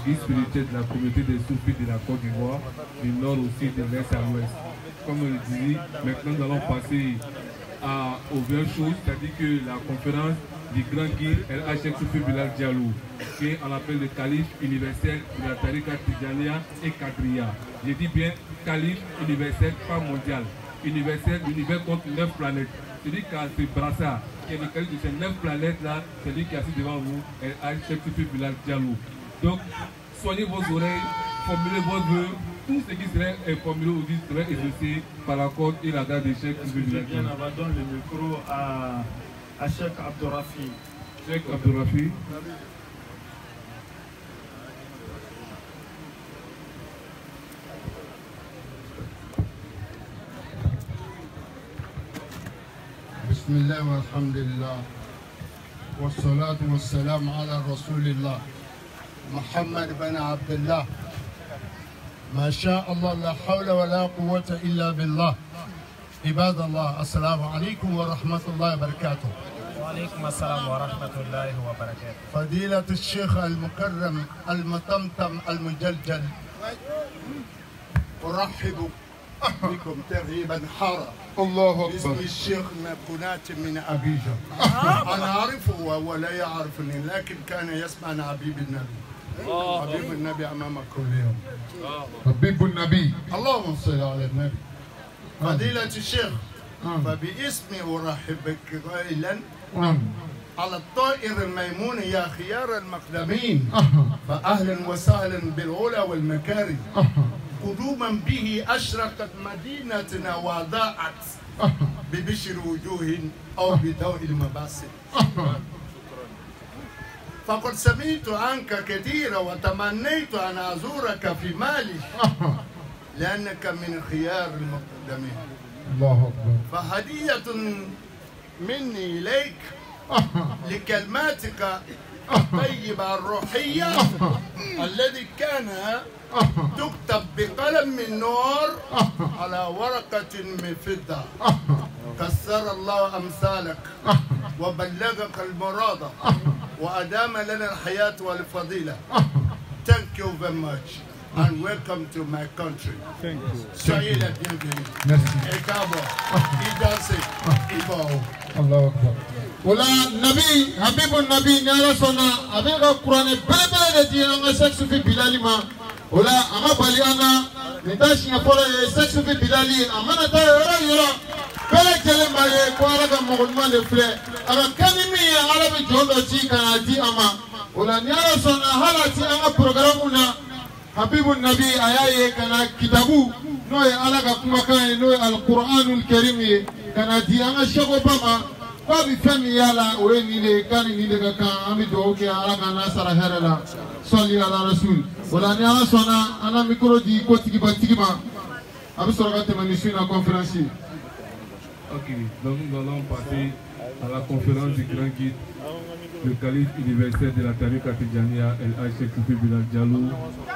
guide spirituel de la communauté des soufis de la Côte d'Ivoire, du nord aussi, de l'est à l'ouest. Comme je le disais, maintenant nous allons passer aux vraies choses, c'est-à-dire que la conférence du grand guide El-Hachek Soufi Bilal Diallo, qu'on appelle le calife universel de la Tariqa Tidjania et Kadriya. Je dis bien calife universel, pas mondial. Universel, l'univers compte 9 planètes. Celui qui a ce brassard, qui est le calife de ces 9 planètes-là, c'est lui qui est assis devant vous, El-Hachek Soufi Bilal Diallo. Donc, soignez vos oreilles, formulez vos vœux, tout ce qui serait formulé ou dit serait exaucé par la Côte et la date des Cheikh Soufi Bilal Diallo. On va donner le micro à Cheikh Abdourafi. Cheikh Abdourafi. بسم الله والحمد لله والصلاة والسلام على رسول الله محمد بن عبد الله ما شاء الله لا حول ولا قوة إلا بالله عباد الله السلام عليكم ورحمة الله وبركاته. وعليكم السلام ورحمة الله وبركاته. فضيلة الشيخ المكرم المطمطم المجلجل أرحب بكم ترحيبا حارا. الله أكبر. اسمي الشيخ نبونات من أبيجا. أنا أعرفه ولا يعرفني لكن كان يسمعنا حبيب النبي. حبيب النبي أمامك كل يوم. حبيب النبي. اللهم صل على النبي. فضيلة الشيخ فباسمي أرحب بك قائلا على الطائر الميمون يا خيار المقدمين فأهلا وسهلا بالعلا والمكارم قدوما به أشرقت مدينتنا وضاءت ببشر وجوه أو بضوء المباسم فقد سمعت عنك كثيرا وتمنيت أن أزورك في مالي لأنك من خيار المقدمين. الله أكبر. فهدية مني إليك لكلماتك الطيبة الروحية الذي كان تكتب بقلم من نور على ورقة من فضة. كسر الله أمثالك وبلغك المراد وأدام لنا الحياة والفضيلة. Thank you very much and welcome to my country. Thank you. Soyez la bienvenue. Merci. Et Cabo, Idanse, Ibo. Allah Akbar. Ola Nabi, Habibun Nabi, Nyala Sona, avec le Coran, Bébé de Dieu, on a Cheikh Soufi Bilalima. Ola, Ama Baliana, Nitashi Napola, Cheikh Soufi Bilali, Amana Tayora Yora, Bele Kele Maye, Kwaraga Moulman de Flé, avec Kanimi, Arabi Jondo Chi, Kanadi Ama. Ola Nyala Sona, Halati, Ama Programuna. Habibun Nabi ayaye kana kitabu noye alaga kumakane noye al-Qur'anul Karim kana dianga shego bama kwa bifemi yala we nile kani nile kaka ami doke alaga nasara herala salli ala rasul wala ni ala sona ana mikro di kotiki batikima abi sorogate manishu na conférence. Ok, donc nous allons passer à la conférence du grand guide, le calife universel de la Tariqa Tidjania, El-Hachek Soufi Bilal Diallo.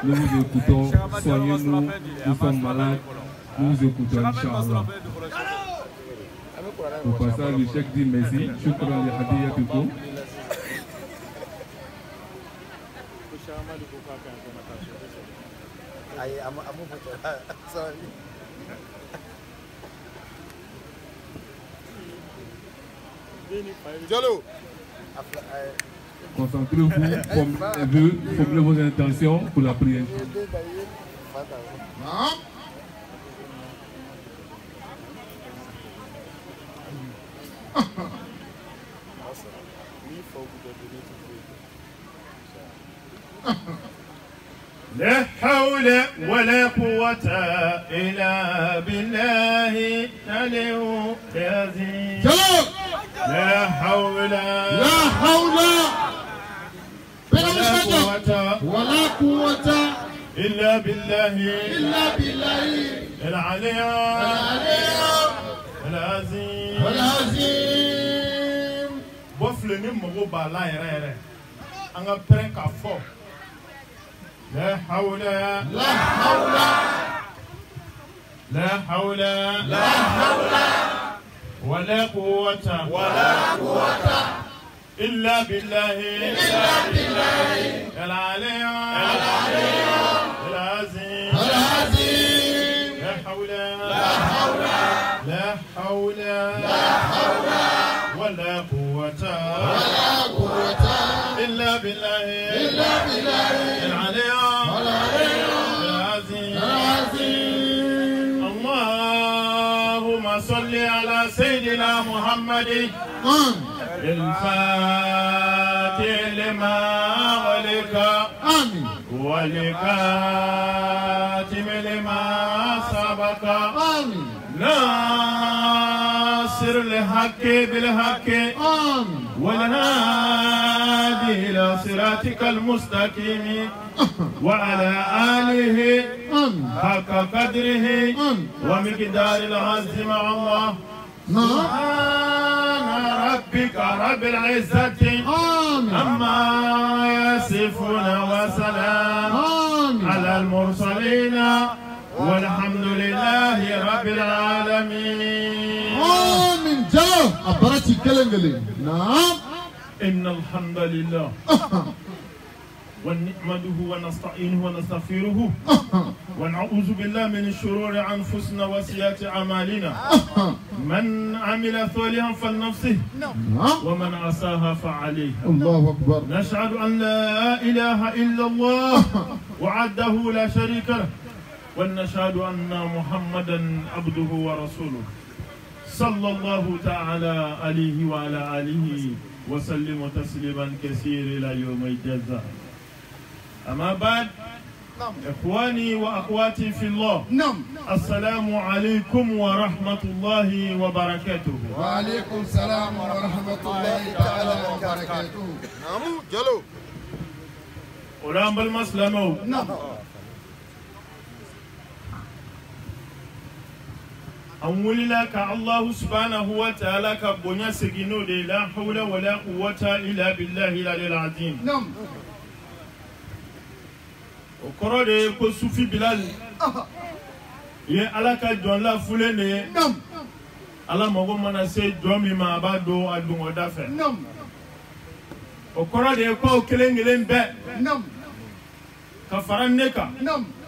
Nous vous écoutons, soignez-nous, nous sommes malades, nous vous écoutons, Inch'Allah. Au passage, le cheikh dit merci, shukran li hadiyatikum. Diallo. Concentrez-vous, formulez vos intentions pour la prière. لا حول ولا قوة إلا بالله العلي العظيم. لا حول ولا قوة إلا بالله العلي العظيم. بوفل نمو بالا يرى أنا بريك أفو. لا حول ولا قوة إلا بالله العلي العظيم لا حول ولا قوة إلا بالله العلي العظيم. اللهم صل على سيدنا محمد الفاتح لما غلق والكاتم لما سبق ناصر الحق بالحق والهادي إلى صراطك المستقيم وعلى آله حق قدره ومقدار العظيم مع الله. سبحان ربك رب العزة عما يصفون وسلام على المرسلين والحمد لله رب العالمين. آمين. جاء أبرتي كلنجلي. نعم. إن الحمد لله ونعمده ونستعينه ونستغفره ونعوذ بالله من شرور أنفسنا وسيئات أعمالنا. من عمل صالحا فلنفسه ومن عصاها فعليه. الله أكبر. نشهد أن لا إله إلا الله وحده لا شريك له ونشهد أن محمدا عبده ورسوله صلى الله تعالى عليه وعلى آله وسلم تسليما كثيرا إلى يوم الجزاء. أما بعد إخواني وأخواتي في الله السلام عليكم ورحمة الله وبركاته. وعليكم السلام ورحمة الله تعالى وبركاته. نعم جلو ورام بالمسلمو. أولنا كالله سبحانه وتعالى كبنيا سجنو لا حول ولا قوة إلا بالله العلي العظيم. وكرر كسوفي بلال ye ala ka jɔn la fulen de ye ala mago mana se jɔn min ma a b'a don a dongoda fɛ o kɔrɔ de ye ko kelen kelen bɛɛ ka fara ne kan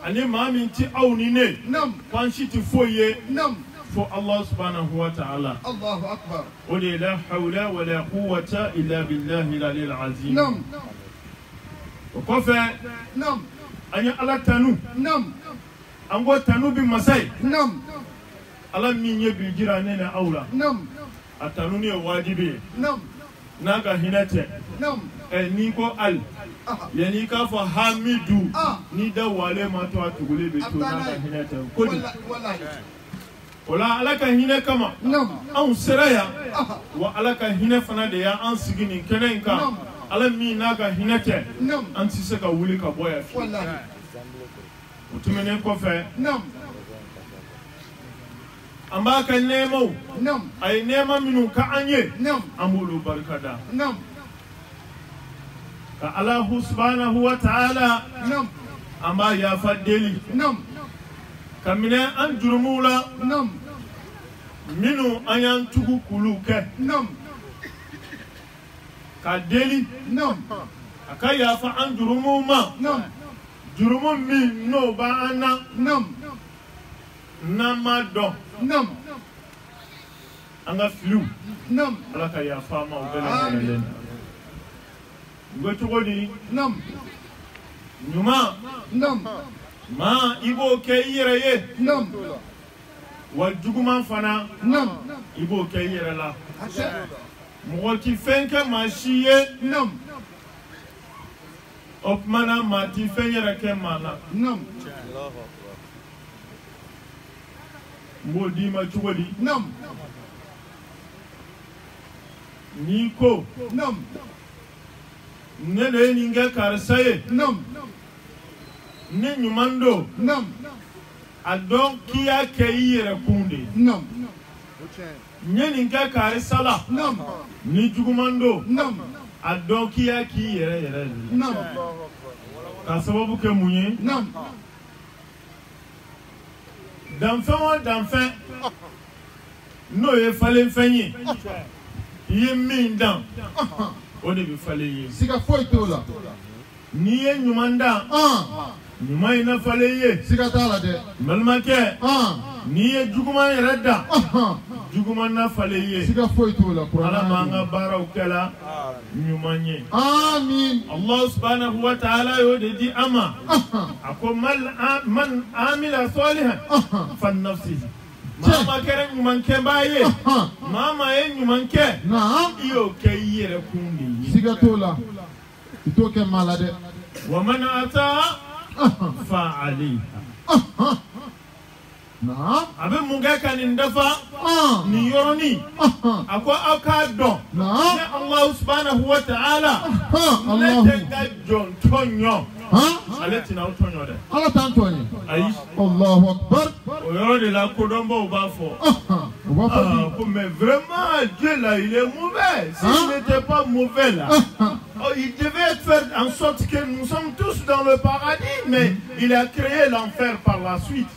ani maa min ti aw ni ne k'an si ti foyi ye fo Allah subhanahu wa ta'ala. Allahu akbar. O de la hawla wa la quwwata illa billahi al-aliyyil azim. O kɔfɛ an ye ala tanu an ko tanu bi masai ala min ye bi jira ne na aw la a tanu ni ye wajibi ye n'a ka hinɛ tɛ ni ko al yanni k'a fɔ hamidu ni da wale ma to a tuguli bɛ to n'a ka hinɛ tɛ ko di o la ala ka hinɛ kama anw sera yan wa ala ka hinɛ fana de y'an sigi nin kɛnɛ in kan ala min n'a ka hinɛ tɛ an tɛ se ka wuli ka bɔ yan fiyewu. O tɛmɛnen kɔfɛ an b'a ka nɛɛmaw a ye nɛɛma minnu ka an ye an b'olu barikada ka Alahu subhanahu wa ta'ala an b'a yafa deli ka minɛ an jurumuw la minnu an y'an tugu k'olu kɛ ka deli a ka yafa an jurumuw ma jurumu min n'o b'an na n'an ma dɔn an ka filiw ala ka yafa ma o bɛɛ lajɛlen na n ko cogo di ɲuman maa i b'o kɛ i yɛrɛ ye wa juguman fana i b'o kɛ i yɛrɛ la mɔgɔ ti fɛn kɛ maa si ye o kumana maa ti fɛn yɛrɛ kɛ maa la n b'o d'i ma cogo di n'i ko ne de ye nin kɛ karisa ye ni ɲuman don a dɔn k'i y'a kɛ i yɛrɛ kun de n ye nin kɛ karisa la ni juguman don a dɔn k'i y'a k'i yɛrɛ yɛrɛ de ka sababu kɛ mun ye danfɛn o danfɛn n'o ye falenfɛn ye i ye min dan o o de bi fale ye siga foyi t'o la ni ye ɲuman da ɲuman ina fale ye siga t'a la dɛ balimakɛ ni ye juguman yɛrɛ da juguman na fale ye siga foyi t'o la Ala m'an ka baaraw kɛla ɲuman ye amin Allah subhanahu wa ta'ala y'o de di an ma a ko man amila salihan fan nafsihi maa ma kɛra ɲumankɛbaa ye maa ma ye ɲuman kɛ i y'o kɛ i yɛrɛ kun de ye siga t'o la i t'o kɛ maa la dɛ wa man ata fa alayhi a bɛ mun kɛ ka nin dafa nin yɔrɔnin a ko aw k'a dɔn ne Allah subhanahu wa ta'ala ne tɛ ka jɔn tɔɲɔ ale tɛna aw tɔɲɔ dɛ Ala t'an tɔɲɔ ayi Allahu akbar o yɔrɔ de la kodɔnbaw b'a fɔ ko mais vraiment Dieu là il est mauvais s'il n'était pas mauvais là il devait faire en sorte que nous sommes tous dans le paradis mais il a créé l'enfer par la suite.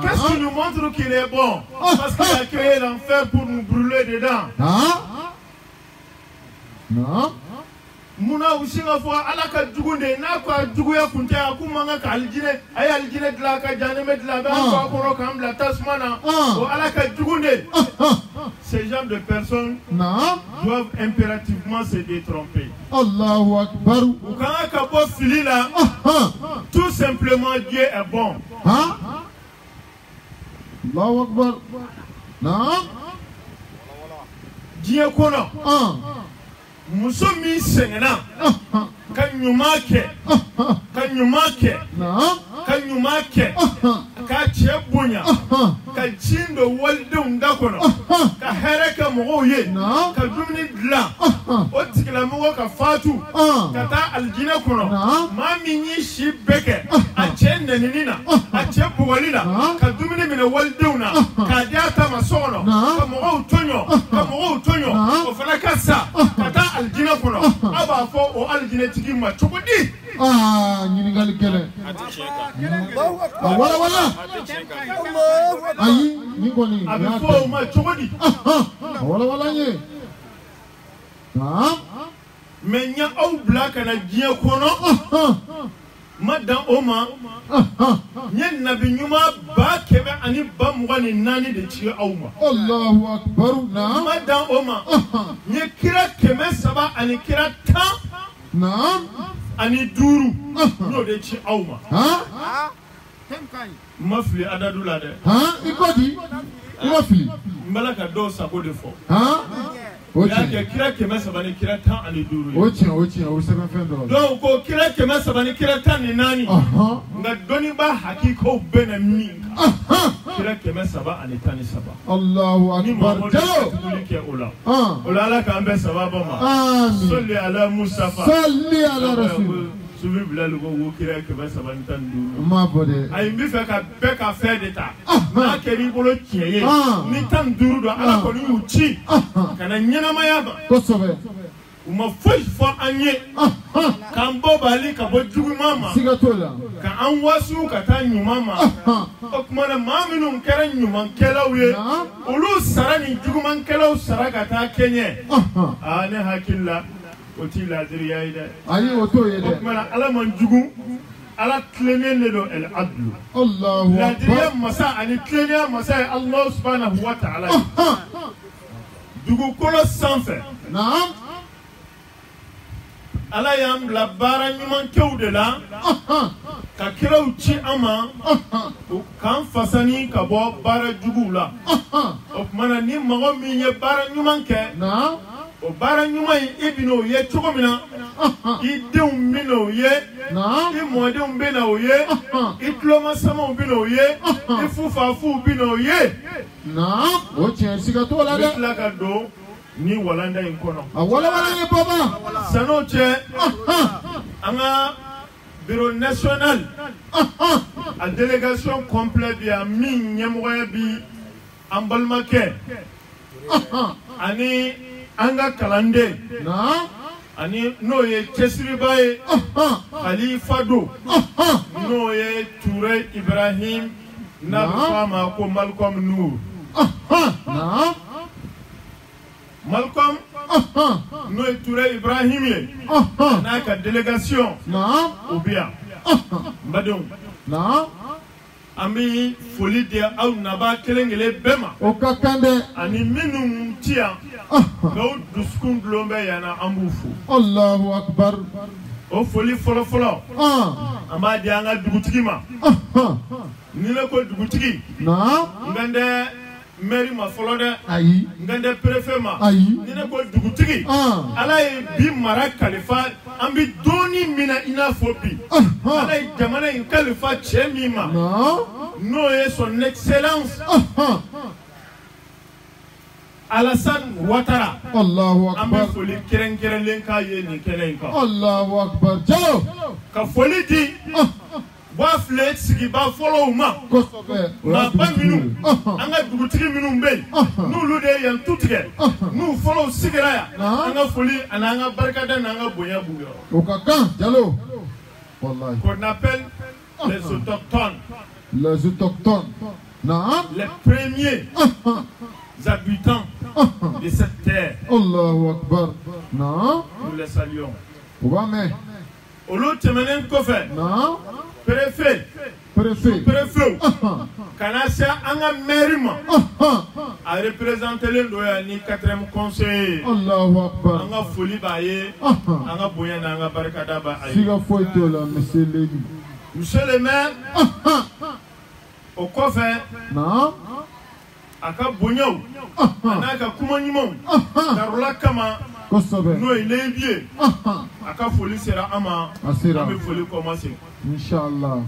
Qu'est-ce qui nous montre qu'il est bon? Parce qu'il a créé l'enfer pour nous brûler dedans. Non. Muna usinga fo ala ka jugunde na ko juguya kunte akumanga ka aljine ay aljine dla ka janeme dla ba ko ko kam la tasmana o ala ka jugunde. Ces genres de personnes doivent impérativement se détromper. Allahu akbar. Ou quand ka bo fili là tout simplement Dieu est bon. Allahu akbar. Non. Dieu kono. Muso min sɛgɛnna ka ɲuman kɛ ka ɲuman kɛ ka ɲuman kɛ ka cɛ bonya ka jin don walidenw da kɔnɔ ka hɛrɛ kɛ mɔgɔw ye ka dumuni dilan o tigilamɔgɔ ka faatu ka taa alijinɛ kɔnɔ maa min y'i si bɛɛ kɛ a cɛ nɛnini na a cɛ bugɔli la ka dumuni minɛ walidenw na k'a di a ta ma so kɔnɔ ka mɔgɔw tɔɲɔ o fana ka sa ka taa alijinɛ kɔnɔ a b'a fɔ o alijinɛtigi ma cogo di ɲininkali gɛlɛn wala wala ayi ni kɔni a bɛ fɔ o ma cogo di wala wala ye mais n ye aw bila ka na diɲɛ kɔnɔ ma dan o ma n ye nabi ɲuman 124 de ci aw ma Allahu akbar ma dan o ma n ye kira 300 kira 10 ani 5 n'o de ci aw ma ma fili adadu la dɛ i ko di i ma fili n bala ka dɔw sago de fɔ o y'a kɛ kira 300 ni kira 10 ani 5 o tiɲɛ o sɛbɛn fɛn dɔ donc ko kira 300 ni kira 10 ni 4 nka dɔnniba hakikaw bɛ na min kira 300 ani 13 Allahu akbar jalo kɛ o la ala k'an bɛ sababa ma salli ala mustafa salli ala rasul subi bilal ko wo kira 300 ni 15 ma fɔ dɛ ayi n bɛ fɛ ka bɛɛ ka fɛn de ta n'a kɛra i bolo tiɲɛ ye ni 15 don ala kɔni y'u ci ka na ɲɛnamaya ma kosɛbɛ u ma foyi fɔ an ye k'an bɔ bali ka bɔ juguman ma siga t'o la ka an wasu ka taa ɲuman ma o tuma na maa minnu kɛra ɲumankɛlaw ye olu sara ni jugumankɛlaw sara ka taa kɛɲɛ ne hakili la o t'i laadiriya ye dɛ ayi o t'o ye dɛ o tuma na ala man jugu ala tilennen de don el adlu Allahu akbar laadiriya masa ani tilennenya masa ye Allah subhanahu wa ta'ala ye dugukolo sanfɛ ala y'an bila baara ɲumankɛw de la ka kiraw ci an ma k'an fasani ka bɔ baara juguw la o tuma na ni mɔgɔ min ye baara ɲuman kɛ o baara ɲuman in i bɛna o ye cogo min na i denw bɛna o ye i mɔdenw bɛna o ye i tulomasamaw bɛna o ye i fufafuw bɛna o ye o tiɲɛ siga t'o la dɛ n bɛ tila ka don ni walanda in kɔnɔ a walawala ye baba san'o cɛ an ka bureau national a délégation complète bi yan min ɲɛmɔgɔya bi an balimakɛ ani an ka kalanden ani n'o ye cɛsiriba ye Khalifa do n'o ye Ture Ibrahim n'a bɛ fɔ a ma ko Malcolm Nour Malcolm Nous et Touré Ibrahim n'a qu'à délégation au bien. Madon. Ami folie de au naba kelengele bema. Okakande. Ani minum tia. Gaud duskun glombe yana ambufu. Allahu Akbar. O folie folo. Amba dianga dugutigima. Nile ko dugutigi. Ngande mairie ma folo de. Ayi. Ngande préfet ma. Ayi. Nile ko dugutigi. Alay bi mara khalifa ambi doni mina ina fobi. Alay jamana in khalifa chemima. No est son excellence. Alassane Ouattara. Allahu Akbar. Ambi foli keren lenka ye ni kelenka. Allahu Akbar. Jalo. Ka foli di. Wafle sigi ba follow ma. Ma ban minu. Anga dugutigi minu mbey. Nu lude yan tutige. Nu follow sigira ya. Anga foli ananga barkada nanga boya buga. Okaka. Jalo. Wallahi. Qu'on appelle les autochtones. Les autochtones. Les premiers habitants de cette terre. Allahu Akbar. Nous les saluons. Ouame. Olo temenen kofe. Préfet. Kanasa anga merima. A représenter le ni 4e conseiller. Allahu Akbar. Anga foli baye. Anga boya anga barkada ba aye. Siga foito la monsieur Légui. Monsieur le maire. Au coffre. Aka bonyo. Anaka kumanyimo. Darula kama. No il est vieux. Aka foli sera ama. Asira. Ame foli commencer. Inch'Allah.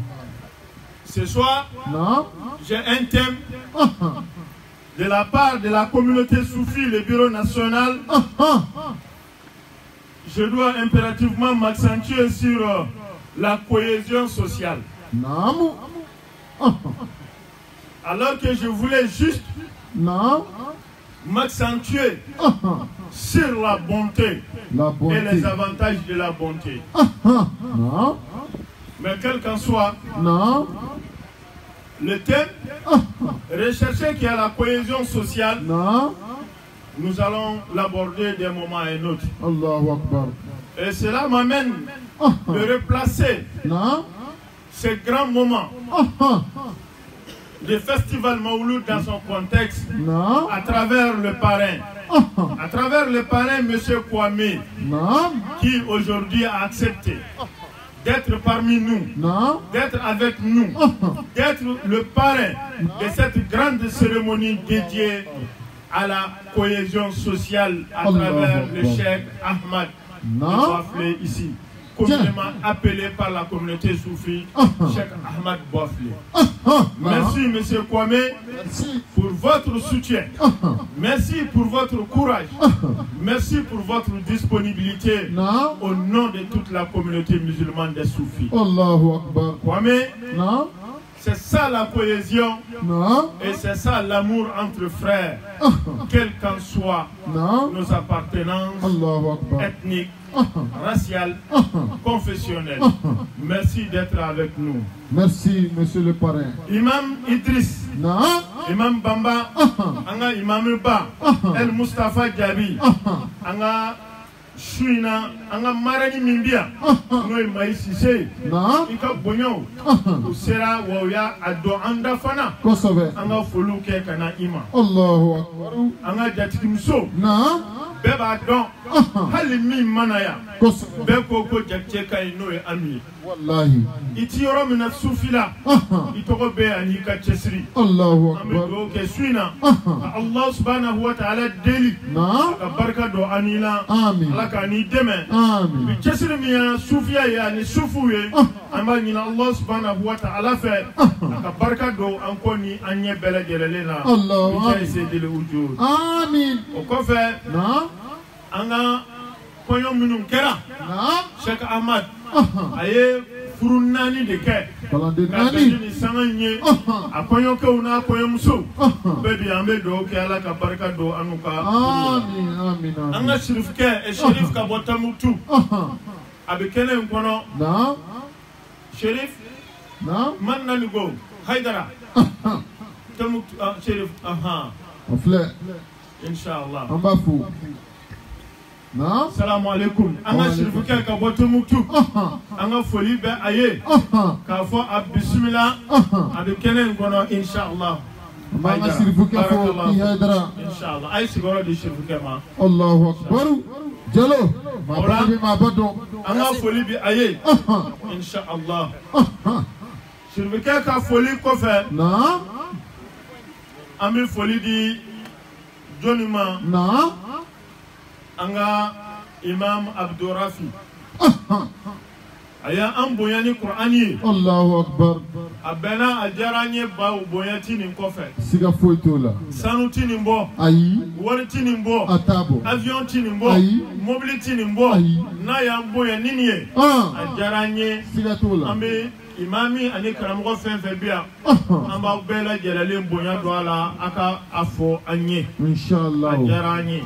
Ce soir, j'ai un thème de la part de la communauté soufie, le bureau national. Je dois impérativement m'accentuer sur la cohésion sociale. Alors que je voulais juste m'accentuer sur la bonté et les avantages de la bonté. Mais quel qu'en soit le thème, rechercher qui a la cohésion sociale, nous allons l'aborder d'un moment à un autre. Allahu Akbar. Et cela m'amène de replacer ce grand moment de festival Maouloud dans son contexte à travers le parrain. À travers le parrain, M. Kwame, qui aujourd'hui a accepté d'être parmi nous, d'être avec nous, d'être le parrain de cette grande cérémonie dédiée à la cohésion sociale à travers le Cheikh Ahmad Bouaflé ici, communément appelé par la communauté soufie Cheikh Ahmad Bouaflé. Merci M. Kwame pour votre soutien. Merci pour votre courage. Merci pour votre disponibilité au nom de toute la communauté musulmane des soufis. Allahu Akbar. Kwame, c'est ça la cohésion et c'est ça l'amour entre frères, quelles qu'en soient nos appartenances ethniques, raciales, confessionnelles. Merci d'être avec nous. Merci, monsieur le parrain. Imam Idriss, Imam Bamba, Anga Imam Ba, El Mustafa Djabi, Anga Shuina, Anga Marani Mimbia, Noé Maïsise, Ika Bonyo, Sera Wawya Ado Andafana, Anga Foluke Kana Ima, Allahu Akbar, Anga Jatikimso, Beba Don, Halimi Manaya, Beko Jakeka Noé Ami. Wallahi. Iti yoro mina sufila. Itoko be anika chesri. Allahu Akbar. Amido ke suina. Allah subhanahu wa ta'ala deli. Ka barka do anila. Amin. Allah ka ni deme. Amin. Bi chesri miya sufiya ya ni sufuye. Amba ni Allah subhanahu wa ta'ala fe. Ka barka do anko ni anye bele gelele na. Allah. Bi chese dele ujud. Amin. Okofe. Anga koyo minum kera. Sheikh Ahmad. Aye furunani de ke ni sanganye akonyo ke una akonyo muso bebi ambe do ke ala ka baraka do anuka amin amin anga shirif ke e shirif ka botamutu abikene nkono shirif man nani go haidara tamutu shirif afle inshallah ambafu Salam alaikum. Anga shirifuke ka boto muktu. Anga foli be aye. Ka fo bismillah. Adu kenen kono inshallah. Anga shirifuke fo ki hadra. Inshallah. Ay sigoro di shirifuke ma. Allahu akbar. Jalo. Ma babi ma bodo. Anga foli be aye. Inshallah. Shirifuke ka foli ko fe. Ami foli di Jonima. Anga Imam Abdurafi aya an boyani Qur'ani Allahu akbar abena ajaranye ba boyati ni kofe siga foitola sanu tini mbo ayi wori tini mbo atabo avion tini mbo mobility ni mbo na ya boyani ni ajaranye siga tola ambe imami ani karamgo fenfe bia amba bela jelale mbonya do ala aka afo anye inshallah ajaranye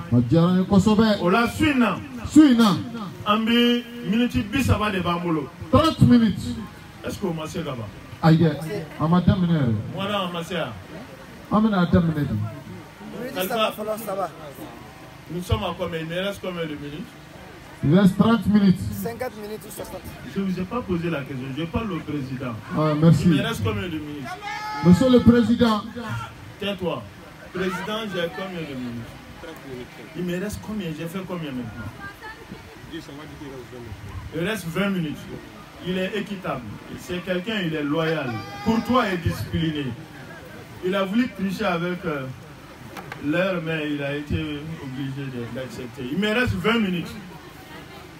kosobe ola suina ambi minute bisaba de bambolo 30 minutes est-ce que ma sega ba aye amata minere moi ma sega amena terminé nous sommes à combien il me reste combien de minutes? Il reste 30 minutes. 50 minutes ou 60. Je ne vous ai pas posé la question, je parle au président. Ah, merci. Il me reste combien de minutes? Monsieur le Président. Tais-toi. Président, j'ai combien de minutes? 30 minutes. Il me reste combien? J'ai fait combien maintenant? Il reste 20 minutes. Il est équitable. C'est quelqu'un, il est loyal, courtois et discipliné. Il a voulu tricher avec l'heure, mais il a été obligé d'accepter. Il me reste 20 minutes.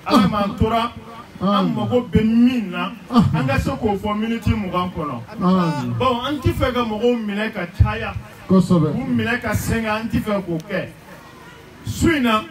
Alors, Mantora, Amoko Benmina, Angasoko for minute Mugankono. Bon, Antifega Moro Mineka Chaya, Kosovo, Mineka Senga, Antifega. Suina,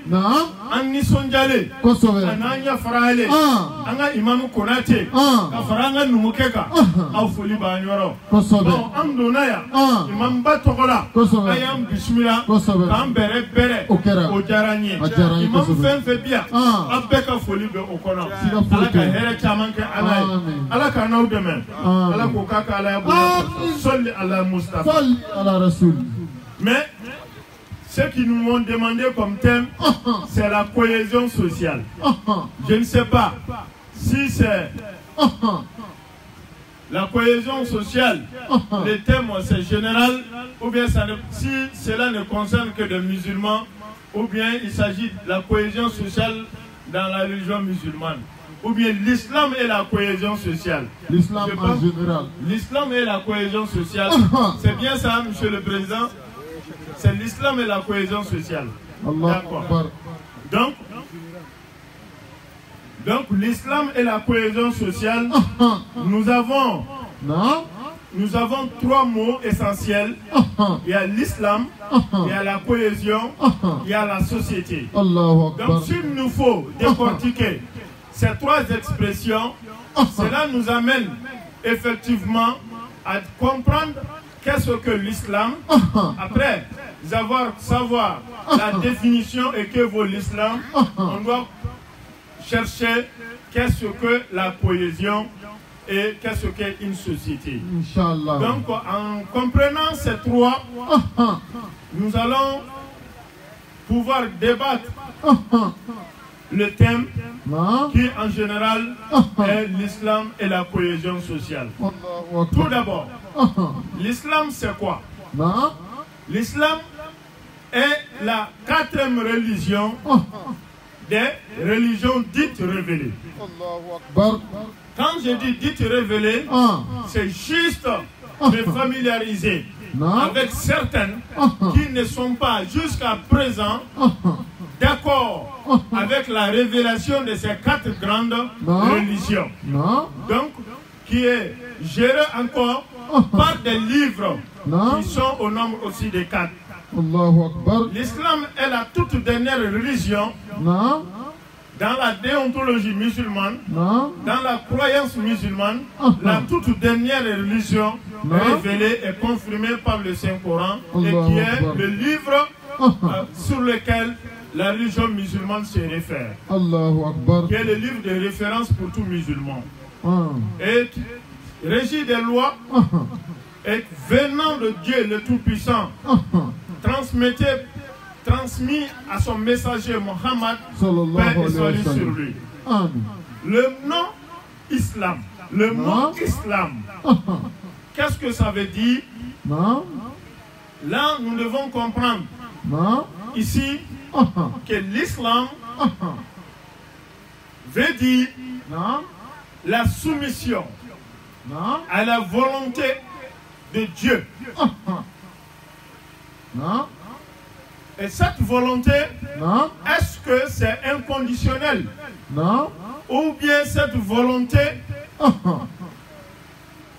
Anisonjale, Kosovo, Ananya Farale, Anga Imam Konate, Kafaranga Numukeka, Aufoliba Nyoro, Kosovo, Amdonaya, Imam Batokola, Kosovo, Ayam Bismillah, Kosovo, Ambere Bere, Ojaranye, Imam Fenfebia, Abeka Folibe Okona, Alaka Here Chamanke Alay, Alaka Naudemen, Alako Kaka Alaya, Sol ala Mustafa, Sol ala Rasoul. Mais ce qu'ils nous ont demandé comme thème, c'est la cohésion sociale. Je ne sais pas si c'est la cohésion sociale, le thème c'est général, ou bien si cela ne concerne que des musulmans, ou bien il s'agit de la cohésion sociale dans la religion musulmane, ou bien l'islam et la cohésion sociale. L'islam en général. L'islam et la cohésion sociale. C'est bien ça, Monsieur le Président? C'est l'islam et la cohésion sociale. D'accord. Donc l'islam et la cohésion sociale, nous avons trois mots essentiels. Il y a l'islam, il y a la cohésion, il y a la société. Donc s'il nous faut décortiquer ces trois expressions, cela nous amène effectivement à comprendre qu'est-ce que l'islam. Après savoir la définition et que vaut l'islam, on doit chercher qu'est-ce que la cohésion et qu'est-ce qu'est une société. Inch'Allah. Donc en comprenant ces trois, nous allons pouvoir débattre le thème qui en général est l'islam et la cohésion sociale. Tout d'abord, l'islam c'est quoi? L'islam est la 4e religion des religions dites révélées. Quand je dis dites révélées, c'est juste de familiariser avec certaines qui ne sont pas jusqu'à présent d'accord avec la révélation de ces 4 grandes religions. Donc, qui est gérée encore par des livres qui sont au nombre aussi de 4. L'islam est la toute dernière religion dans la déontologie musulmane, dans la croyance musulmane, la toute dernière religion révélée et confirmée par le Saint-Coran et qui est le livre sur lequel la religion musulmane se réfère, qui est le livre de référence pour tout musulman, et régi des lois et venant de Dieu le Tout-Puissant, transmis à son messager Mohammed, Sallallahu paix et alayhi wa salut sur sallam. lui. Amen. Le nom Islam, le mot Islam, qu'est-ce que ça veut dire? Non. Là, nous devons comprendre Non. ici que l'islam veut dire Non. la soumission Non. à la volonté de Dieu. Non. Et cette volonté, Non. est-ce que c'est inconditionnel? Non. Ou bien cette volonté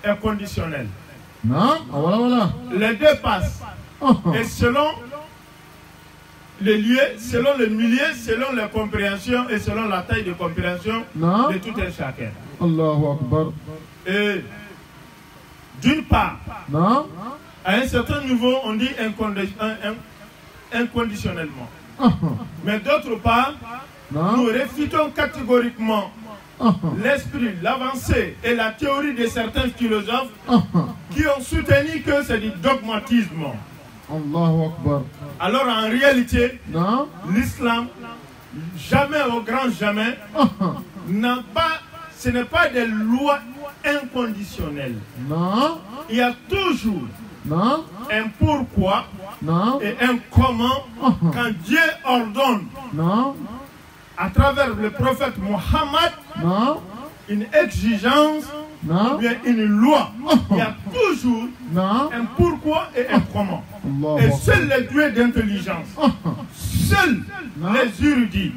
est conditionnelle? Non. Ah, voilà, voilà. Les deux passent. Et selon les lieux, selon le milieu, selon la compréhension et selon la taille de compréhension Non. de tout un chacun. Allahu Akbar. Et d'une part, Non. à un certain niveau, on dit inconditionnellement. Mais d'autre part, nous Non. réfutons catégoriquement l'esprit, l'avancée et la théorie de certains philosophes qui ont soutenu que c'est du dogmatisme. Allahu Akbar. Alors en réalité, Non. l'islam, jamais au grand jamais, n'a pas, ce n'est pas des lois inconditionnelles. Non. Il y a toujours Non. un pourquoi Non. et un comment quand Dieu ordonne Non. à travers le prophète Mohammed Non. une exigence ou Non. bien une loi. Il y a toujours Non. un pourquoi et un comment. Allahu Et Akbar. seuls les doués d'intelligence, seuls les érudits,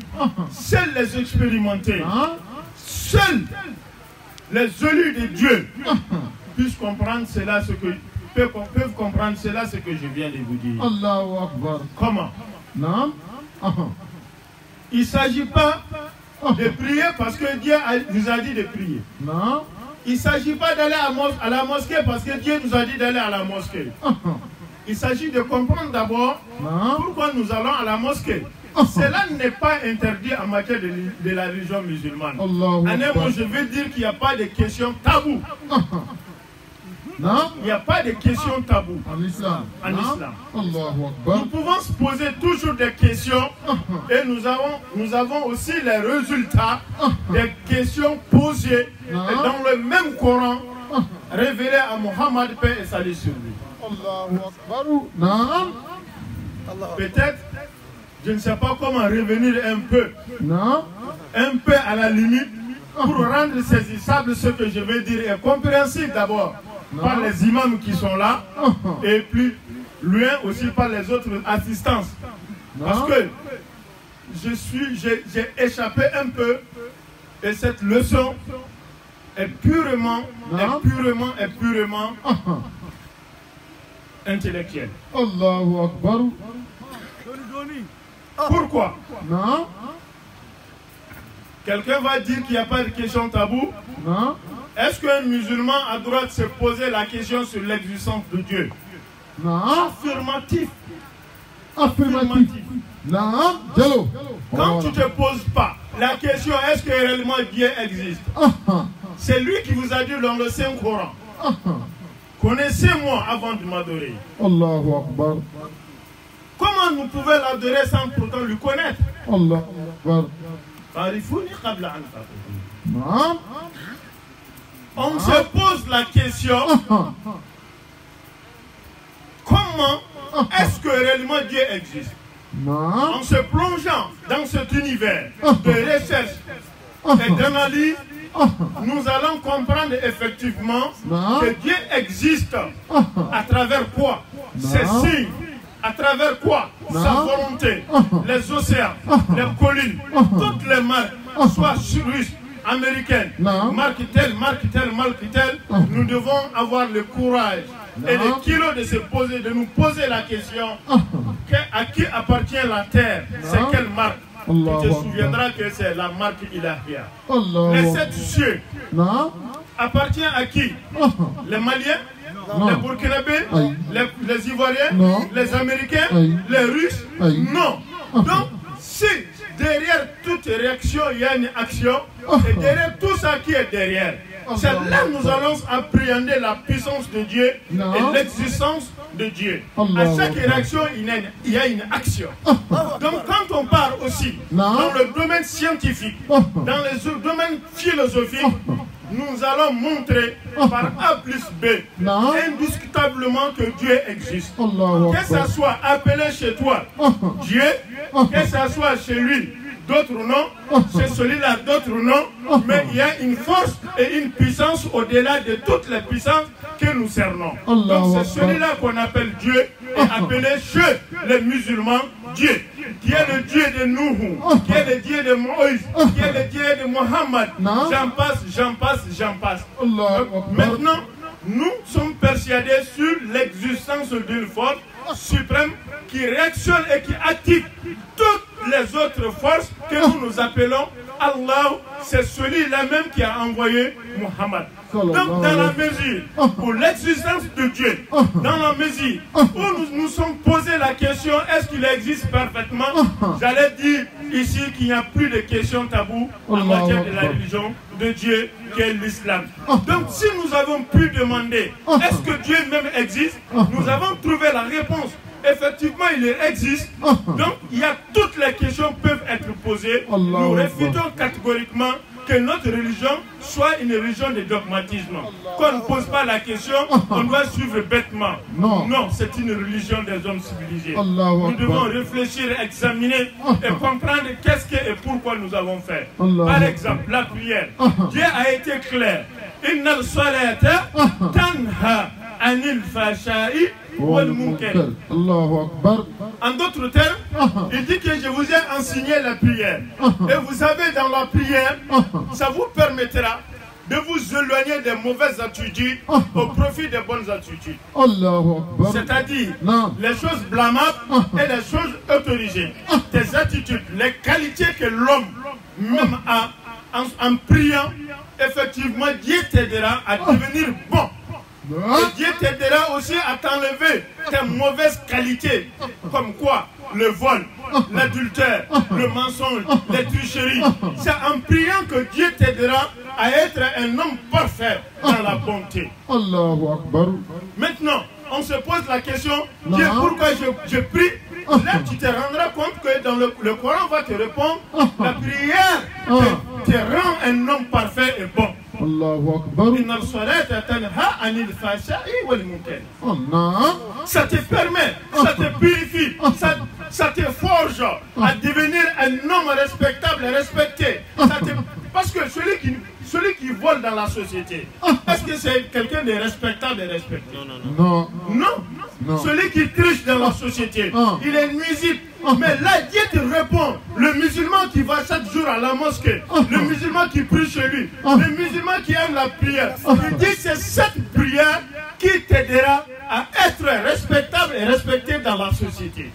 seuls les expérimentés, Non. seuls les élus de Dieu puissent comprendre cela, peuvent comprendre cela, ce que je viens de vous dire. Allahu Akbar. Comment? Non. Il ne s'agit pas de prier parce que Dieu nous a dit de prier. Non. Il ne s'agit pas d'aller à la mosquée parce que Dieu nous a dit d'aller à la mosquée. Il s'agit de comprendre d'abord pourquoi nous allons à la mosquée. Cela n'est pas interdit en matière de la religion musulmane. En un mot, je veux dire qu'il n'y a pas de questions taboues. Non. Il n'y a pas de questions taboues En islam. en islam. Allahu Akbar. Nous pouvons se poser toujours des questions et nous avons aussi les résultats des questions posées dans le même Coran révélé à Mohammed, paix et salut sur lui. Allahu Akbar. Non. Peut-être, je ne sais pas comment revenir un peu à la limite pour rendre saisissable ce que je vais dire et compréhensible d'abord par les imams qui sont là et plus loin aussi par les autres assistances. Parce que j'ai échappé un peu et cette leçon est purement intellectuelle. Allahu Akbar. Pourquoi? Non. Quelqu'un va dire qu'il n'y a pas de question taboue. Non. Est-ce qu'un musulman a le droit de se poser la question sur l'existence de Dieu? Non. Affirmatif. Affirmatif. Non. Jello. Quand tu ne te poses pas la question, est-ce que réellement Dieu existe? C'est lui qui vous a dit dans le Saint-Coran. Connaissez-moi avant de m'adorer. Allahu Akbar. Comment nous pouvons l'adorer sans pourtant le connaître? Allahu Akbar. Non. On se pose la question, comment est-ce que réellement Dieu existe? Non. En se plongeant dans cet univers de recherche et d'analyse, nous allons comprendre effectivement que Dieu existe à travers quoi? Ses signes, à travers quoi? Sa volonté, les océans, les collines, toutes les marques, soit russes, américaines, marque telle, nous devons avoir le courage et le kilo de nous poser la question à qui appartient la terre? C'est quelle marque? Tu te souviendras que c'est la marque Ilahia. Les 7 cieux appartient à qui? Les Maliens, les Burkinabés, les Ivoiriens, les Américains, les Russes? Non. Donc, si derrière toute réaction, il y a une action, et derrière tout ça qui est derrière, C'est là que nous allons appréhender la puissance de Dieu et l'existence de Dieu. À chaque réaction, il y a une action. Donc quand on parle aussi dans le domaine scientifique, dans le domaine philosophique, nous allons montrer par A plus B indiscutablement que Dieu existe. Que ça soit appelé chez toi Dieu, que ça soit chez lui d'autres noms, c'est celui-là d'autres noms, mais il y a une force et une puissance au-delà de toutes les puissances que nous cernons. Donc c'est celui-là qu'on appelle Dieu et appelé chez les musulmans Dieu, qui est le Dieu de Nuhu, qui est le Dieu de Moïse, qui est le Dieu de Mohammed. J'en passe. Maintenant, nous sommes persuadés sur l'existence d'une force suprême qui réactionne et qui active toutes les autres forces que nous appelons Allah. C'est celui-là même qui a envoyé Mohammed. Donc dans la mesure où l'existence de Dieu, dans la mesure où nous sommes posé la question est-ce qu'il existe parfaitement, j'allais dire ici qu'il n'y a plus de questions taboues en matière de la religion de Dieu qui est l'islam. Donc si nous avons pu demander est-ce que Dieu même existe, nous avons trouvé la réponse. Effectivement, il existe. Donc, il y a toutes les questions peuvent être posées. Nous réfutons catégoriquement que notre religion soit une religion de dogmatisme. Qu'on ne pose pas la question, on doit suivre bêtement. Non, c'est une religion des hommes civilisés. Nous devons réfléchir, examiner et comprendre qu'est-ce que et pourquoi nous avons fait. Par exemple, la prière. Dieu a été clair. Innal salata tanha anil fashai. En d'autres termes, il dit que je vous ai enseigné la prière. Et vous savez, dans la prière, ça vous permettra de vous éloigner des mauvaises attitudes au profit des bonnes attitudes. C'est-à-dire les choses blâmables et les choses autorisées. Tes attitudes, les qualités que l'homme même a en priant, effectivement, Dieu t'aidera à devenir bon. Et Dieu t'aidera aussi à t'enlever tes mauvaises qualités, comme quoi le vol, l'adultère, le mensonge, les tricheries. C'est en priant que Dieu t'aidera à être un homme parfait dans la bonté. Maintenant, on se pose la question, Dieu, pourquoi je prie? Là, tu te rendras compte que dans le Coran va te répondre, la prière te rend un homme parfait et bon. Ça te permet, ça te purifie, ça te forge à devenir un homme respectable et respecté. Parce que celui qui vole dans la société, est-ce que c'est quelqu'un de respectable et respecté? Non. Celui qui triche dans la société, il est nuisible. Mais là, Dieu te répond. Le musulman qui va chaque jour à la mosquée, le musulman qui prie chez lui, le musulman qui aime la prière, il dit c'est cette prière qui t'aidera à être respectable et respecté dans la société.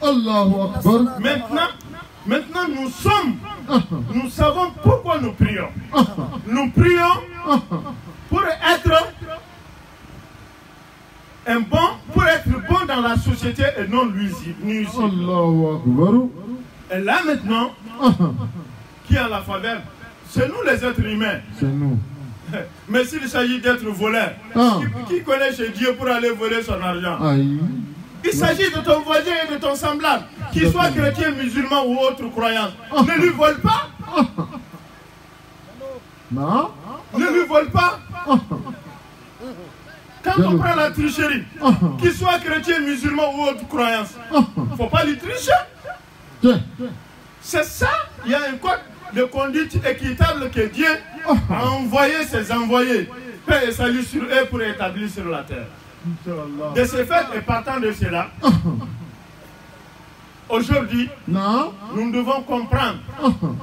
Maintenant, nous savons pourquoi nous prions. Nous prions pour être pour être bon dans la société et non nuisible. Et là maintenant, qui a la faveur? C'est nous les êtres humains. C'est nous. Mais s'il s'agit d'être voleur, qui connaît chez Dieu pour aller voler son argent? Il s'agit de ton voisin et de ton semblable, qu'il soit chrétien, musulman ou autre croyance. Ne lui vole pas. Ne lui vole pas. Quand on prend la tricherie, qu'il soit chrétien, musulman ou autre croyance, il ne faut pas lui tricher. C'est ça, il y a un code de conduite équitable que Dieu a envoyé ses envoyés, paix et salut sur eux pour établir sur la terre. De ce fait, et partant de cela, aujourd'hui, nous devons comprendre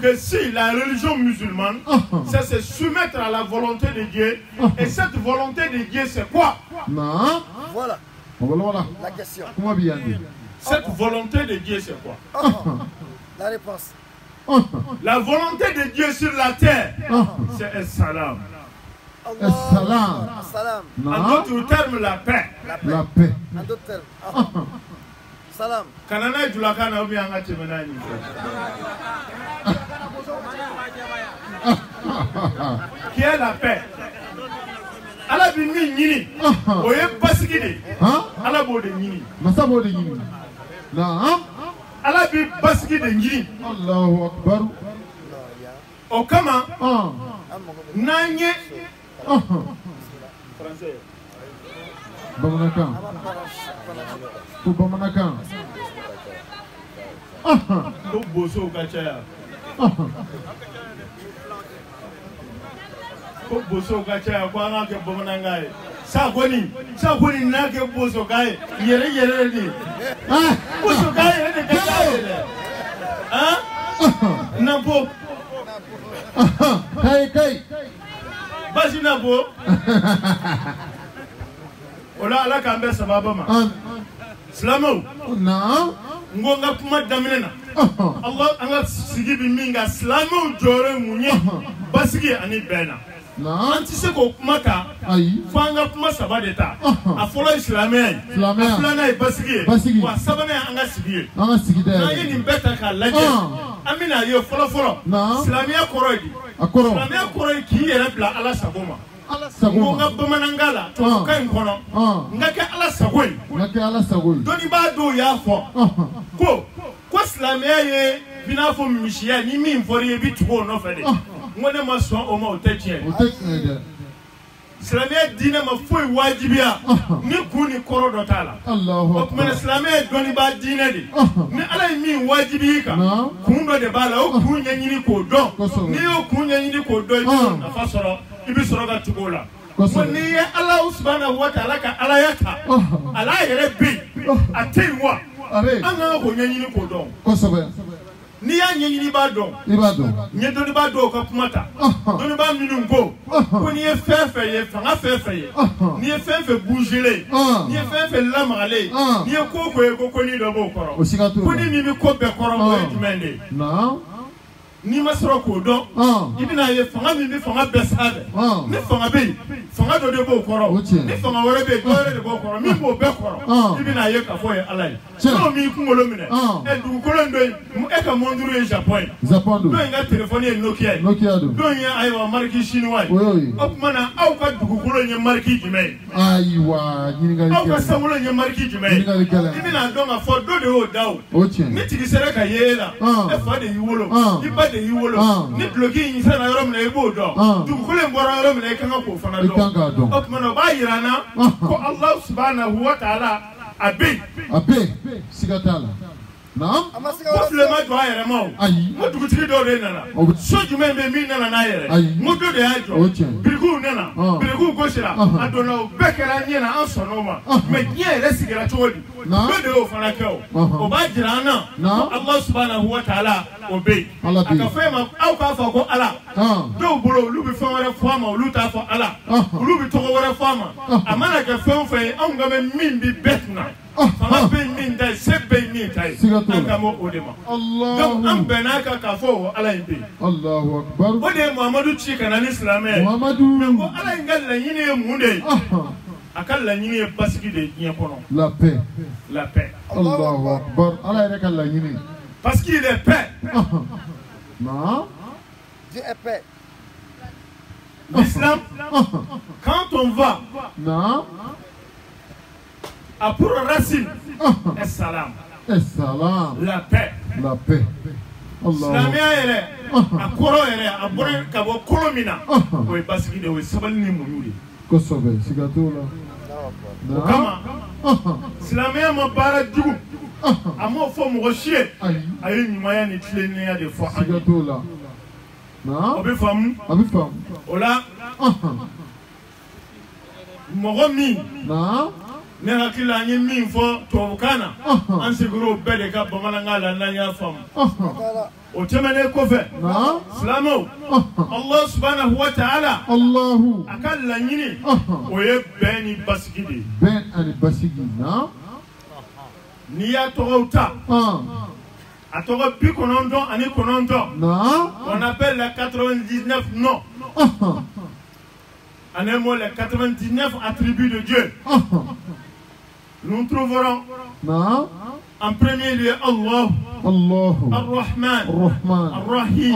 que si la religion musulmane, c'est se soumettre à la volonté de Dieu, et cette volonté de Dieu, c'est quoi? Voilà la question. Cette volonté de Dieu, c'est quoi? La réponse. La volonté de Dieu sur la terre, c'est As-Salam. Salam. En d'autres termes, la paix. La paix. En d'autres termes. Salam. Kanana du lakana obi anga temenani. Qui est la paix? ala bi min ɲini o ye basigi de ala b'o de ɲini masa b'o de ɲini naam ala bi basigi de ɲini Allahu akbar o kama n'an ye bamanankan ko bamanankan ko bosow ka caya ko bosow ka caya ko an ka kɛ bamanankan ye sakoni n'a kɛ bosokan ye yɛrɛ de bosokan yɛrɛ de ka ca yɛrɛ napo kai basi napo o la ala k'an bɛ sababa ma silamɛw naam n ko n ka kuma daminɛ na Allah an ka sigi bi min kan silamɛw jɔyɔrɔ ye mun ye basigi ani bɛn na an tɛ se k'o kuma ta fo an ka kuma saba de ta a fɔlɔ ye silamɛya ye a filanan ye basigi ye wa sabanan ye an ka sigi ye n'an ye nin bɛɛ ta k'a lajɛ an bɛna ye fɔlɔ silamɛya kɔrɔ ye di silamɛya kɔrɔ ye k'i yɛrɛ bila ala sago ma n ka bamanankan la tubabukan in kɔnɔ n ka kɛ ala sago ye dɔnnibaa dɔw y'a fɔ ko silamɛya ye i n'a fɔ misiya ni min fɔra i ye i bɛ tugu o nɔfɛ de n ko ne ma sɔn o ma o tɛ tiɲɛ silamɛya diinɛ ma foyi wajibiya ni kun ni kɔrɔ dɔ t'a la o tuma na silamɛya ye dɔnnibaa diinɛ de ni ala ye min wajibi i kan kun dɔ de b'a la o kun ɲɛɲini k'o dɔn n'i y'o kun ɲɛɲini k'o dɔn i bɛ nafa sɔrɔ i bɛ sɔrɔ ka tugu o la n'i ye ala subhanahu wa ta'ala ka alaya ta ala yɛrɛ bɛ yen a tɛ yen wa an kan ka k'o ɲɛɲini k'o dɔn n'i y'a ɲɛɲini i b'a dɔn n ye dɔnnibaa dɔw ka kuma ta dɔnnibaa minnu ko n'i ye fɛn fɛn ye fanga fɛn fɛn ye n'i ye fɛn fɛn bougelen n'i ye fɛn fɛn lamagalen n'i ye ko ye ko n'i dɔ b'o kɔrɔ ko ni min bɛ ko bɛɛ kɔrɔ o ye jumɛn de ye n'i ma sɔrɔ k'o dɔn i bɛna ye fanga min bɛ fanga bɛɛ sanfɛ ni fanga bɛ yen fanga dɔ de b'o kɔrɔ ni fanga wɛrɛ bɛ yen dɔ wɛrɛ de b'o kɔrɔ min b'o bɛɛ kɔrɔ i bɛna ye k'a fɔ o ye ala ye n'o m'i kunkolo minɛ dugukolo in dɔ in e ka mɔnturu ye Japon ye dɔ in ka telefɔni ye Nokia ye dɔ in ye ayiwa mariki chinois ye o tuma na aw ka dugukolo ye mariki jumɛn ye aw ka sankolo ye mariki jumɛn ye i bɛna dɔn k'a fɔ dɔ de y'o da o ni tigi sera ka ye e la e fa de y'i wolo i ba de y'i wolo ni duloki in sera yɔrɔ min na i b'o dɔn dugukolo in bɔra yɔrɔ min na i kan ka k'o fana dɔn o tuma na o b'a yira n na ko Allah subhanahu wa ta'ala a bɛ yen siga t'a la naam ko file ma jɔ a yɛrɛ ma o n ko dugutigi dɔw de nana so jumɛn bɛ min nana n'a yɛrɛ n ko dɔ de y'a jɔ birikiw nana birikiw gosira a donna o bɛɛ kɛra an ɲɛna an sɔnna o ma mɛ diɲɛ yɛrɛ sigira cogo di dɔ de y'o fana kɛ o b'a jira an na ko Allah subhanahu wa ta'ala o bɛ yen a ka fɛn ma aw k'a fɔ ko ala dɔw bolo olu bɛ fɛn wɛrɛ fɔ a ma olu t'a fɔ ala olu bɛ tɔgɔ wɛrɛ fɔ a ma a mana kɛ fɛn o fɛn ye anw ka bɛ min bi bɛɛ kunna fanga bɛ min ta ye se bɛ min ta ye an ka mɔ o de ma donc an bɛn'a kan k'a fɔ o ala in bɛ yen o de ye Muhamadu ci ka na ni silamɛ ye mais ko ala in ka laɲini ye mun de ye a ka laɲini ye basigi de ye diɲɛ kɔnɔ la paix Allahu akbar ala yɛrɛ ka laɲini parce qu'il est paix Dieu est paix. L'islam quand on va a pour racine est salam la paix silamɛya yɛrɛ a kɔrɔ yɛrɛ a bɔra ka bɔ kolo min na o ye basigi de o ye sabali ni muɲu de kosɛbɛ siga t'o la o kama silamɛya ma baara jugu a m'o fɔ mɔgɔ si ye a ye ɲumanya ni tilennenya de fɔ an ye o bɛ faamu o la mɔgɔ min ne hakili la an ye min fɔ tubabukan na an segir'o bɛɛ de ka bamanankan la n'an y'a faamu o tɛmɛnen kɔfɛ silamɛw Allah subhanahu wa ta'ala a ka laɲini o ye bɛn ni basigi de ye n'i y'a tɔgɔw ta a tɔgɔ 99 on appelle les 99 noms en un mot les 99 attributs de Dieu. Nous trouverons en premier lieu Allah, Ar-Rahman, Ar-Rahim,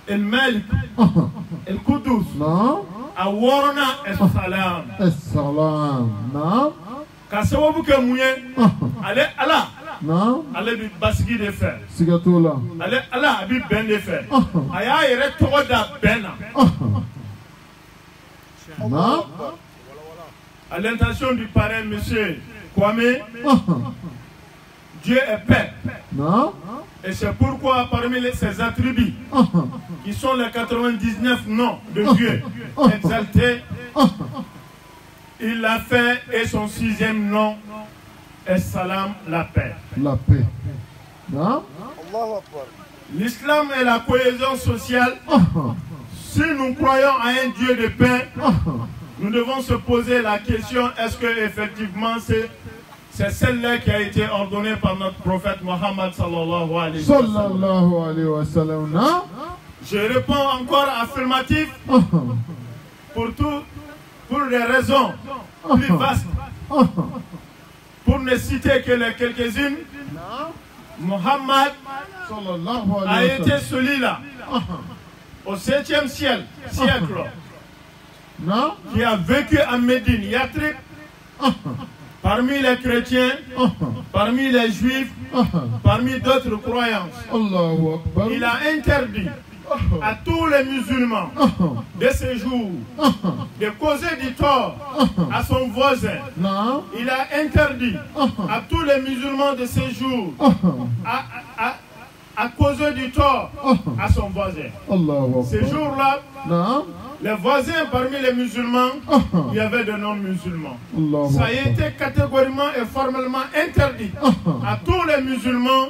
El-Malik, El-Qudus, aworna assalam. Assalam. Non. Kasawabu ke mouye. Ale ala. Non. Ale bi basigi de fer. Sigatola. Ale ala bi ben de fer. Aya yere togoda bena. Non. À l'intention du parrain, monsieur Kwame, Dieu est paix. Non. Et c'est pourquoi parmi ses attributs, qui sont les 99 noms de Dieu exaltés, il l'a fait et son 6e nom est Salam, la paix. La paix. Non. L'islam est la cohésion sociale. Si nous croyons à un Dieu de paix, nous devons se poser la question, est-ce que effectivement c'est celle-là qui a été ordonnée par notre prophète Mohammed sallallahu alayhi wa sallam? Non. Je réponds encore affirmatif pour des raisons plus vastes. Pour ne citer que les quelques-unes, Mohammed a été celui-là au 7e siècle, qui a vécu à Médine, Yatrib, parmi les chrétiens, parmi les juifs, parmi d'autres croyances. Il a interdit à tous les musulmans de ce jour de causer du tort à son voisin. Il a interdit à tous les musulmans de ce jour à causer du tort à son voisin. Ces jours-là, les voisins parmi les musulmans, il y avait de non-musulmans. Ça a été catégoriquement et formellement interdit à tous les musulmans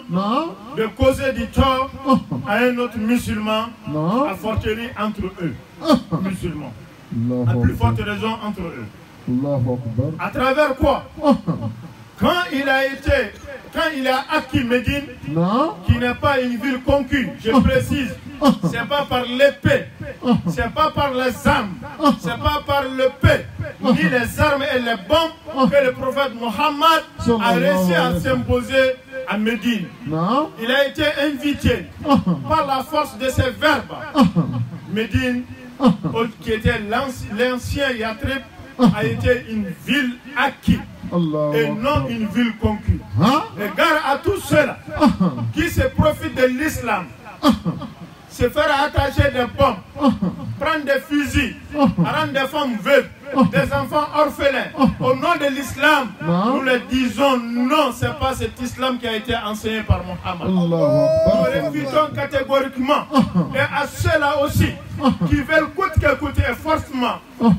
de causer du tort à un autre musulman, à fortiori entre eux, musulmans. À plus forte raison entre eux. À travers quoi? Quand il a acquis Médine, qui n'est pas une ville conquise, je précise, c'est pas par l'épée, c'est pas par les armes, c'est pas par l'épée, ni les armes et les bombes que le prophète Mohammed a réussi à s'imposer à Médine. Il a été invité par la force de ses verbes. Médine, qui était l'ancien Yatrib, a été une ville acquise et non une ville conquise. Et gare à tous ceux-là qui se profitent de l'islam, se faire attacher des bombes, prendre des fusils, rendre des femmes veuves, des enfants orphelins. Au nom de l'islam, nous le disons non, ce n'est pas cet islam qui a été enseigné par Mohammed. Nous refusons catégoriquement. Et à ceux-là aussi qui veulent coûte que coûte et forcément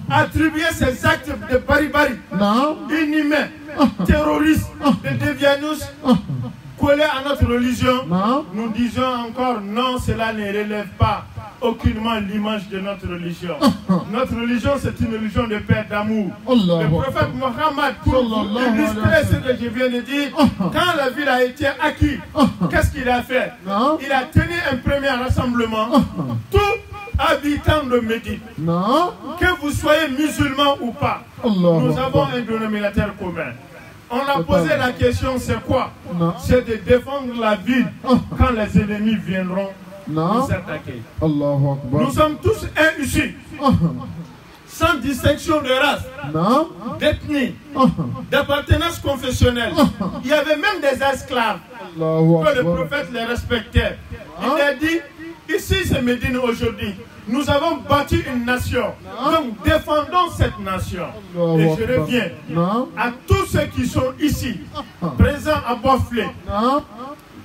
attribuer ces actes de barbarie, inhumains, terroristes, de déviance, collés à notre religion, nous disons encore non, cela ne relève pas aucunement l'image de notre religion. Notre religion, c'est une religion de paix, d'amour. Le prophète Mohammed, pour illustrer ce que je viens de dire, quand la ville a été acquise, qu'est-ce qu'il a fait? Il a tenu un premier rassemblement. Tout habitant de Médine, que vous soyez musulman ou pas, nous avons un dénominateur commun. On a posé la question, c'est quoi? C'est de défendre la ville quand les ennemis viendront nous attaquer. Nous sommes tous un ici, sans distinction de race, d'ethnie, d'appartenance confessionnelle. Il y avait même des esclaves que le prophète les respectait. Il a dit, ici c'est Médine aujourd'hui. Nous avons bâti une nation. Donc défendons cette nation. Et je reviens à tous ceux qui sont ici, présents à Boflé,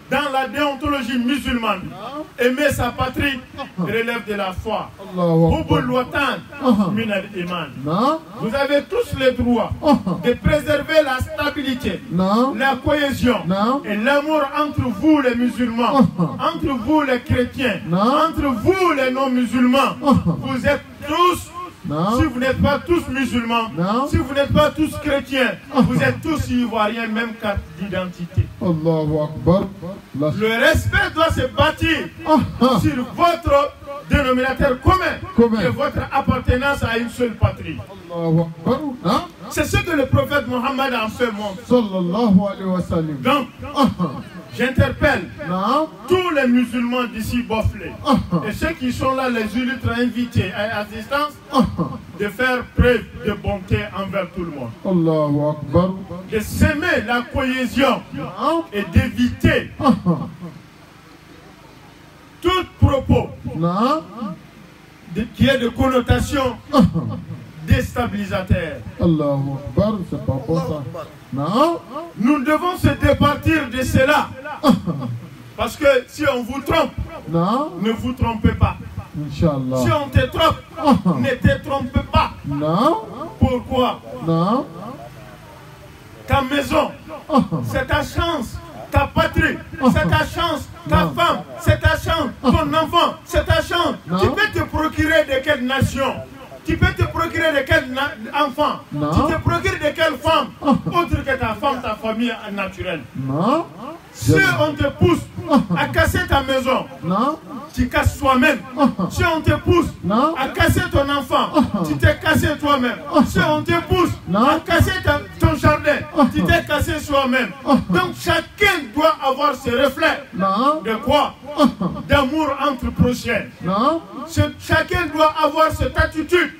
dans la déontologie musulmane. Aimer sa patrie relève de la foi. Vous avez tous le droit de préserver la stabilité, la cohésion et l'amour entre vous les musulmans, entre vous les chrétiens, entre vous les non-musulmans. Vous êtes tous, si vous n'êtes pas tous musulmans, si vous n'êtes pas tous chrétiens, vous êtes tous ivoiriens, même carte d'identité. Le respect doit se bâtir sur votre dénominateur commun et votre appartenance à une seule patrie. C'est ce que le prophète Mohammed a fait montre. Donc, j'interpelle tous les musulmans d'ici Boflé et ceux qui sont là, les illustres invités à assistance, de faire preuve de bonté envers tout le monde. Allahu Akbar. De s'aimer la cohésion et d'éviter tout propos qui est de connotation déstabilisateur. Allahu Akbar, c'est pas bon ça. Non. Nous devons se départir de cela. Parce que si on vous trompe, ne vous trompez pas. Inch'Allah. Si on te trompe, ne te trompe pas. Non. Pourquoi? Non. Ta maison, c'est ta chance. Ta patrie, c'est ta chance. Ta femme, c'est ta chance. Ton enfant, c'est ta chance. Tu peux te procurer de quelle nation? Tu peux te procurer de quel enfant? Tu te procures de quelle femme? Autre que ta femme, ta famille naturelle. Non. Si on te pousse à casser ta maison, tu casses toi-même. Si on te pousse à casser ton enfant, tu t'es cassé toi-même. Si on te pousse à casser ton jardin, tu t'es cassé soi-même. Donc chacun doit avoir ce reflet. De quoi? D'amour entre prochains. Chacun doit avoir cette attitude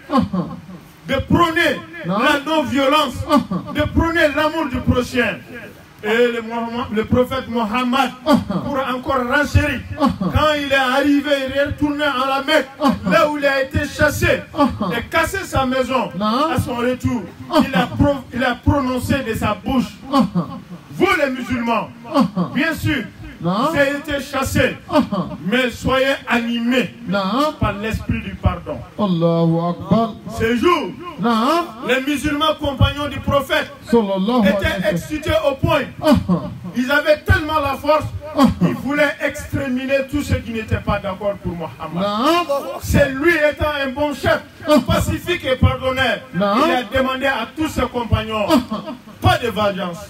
de prôner la non-violence, de prôner l'amour du prochain. Et le prophète Mohammed, pour encore renchérir, quand il est arrivé, il est retourné à la Mecque, là où il a été chassé, et cassé sa maison. À son retour, il a prononcé de sa bouche: vous les musulmans, bien sûr, vous avez été chassés, mais soyez animés par l'esprit du pardon. Allahu Akbar. Ce jour, les musulmans compagnons du prophète étaient excités au point. Ils avaient tellement la force, ils voulaient exterminer tous ceux qui n'étaient pas d'accord pour Mohammed. C'est lui étant un bon chef, pacifique et pardonneur. Il a demandé à tous ses compagnons: pas de vengeance.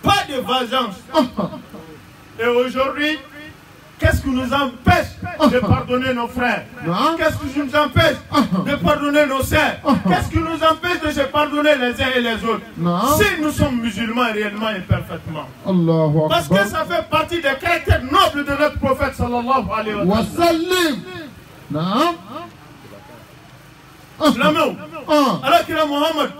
Pas de vengeance. Et aujourd'hui, qu'est-ce qui nous empêche de pardonner nos frères? Qu'est-ce qui nous empêche de pardonner nos sœurs? Qu'est-ce qui nous empêche de se pardonner les uns et les autres? Si nous sommes musulmans réellement et parfaitement. Parce que ça fait partie des caractères nobles de notre prophète sallallahu alayhi wa sallam. Alors qu'il a Mohammed,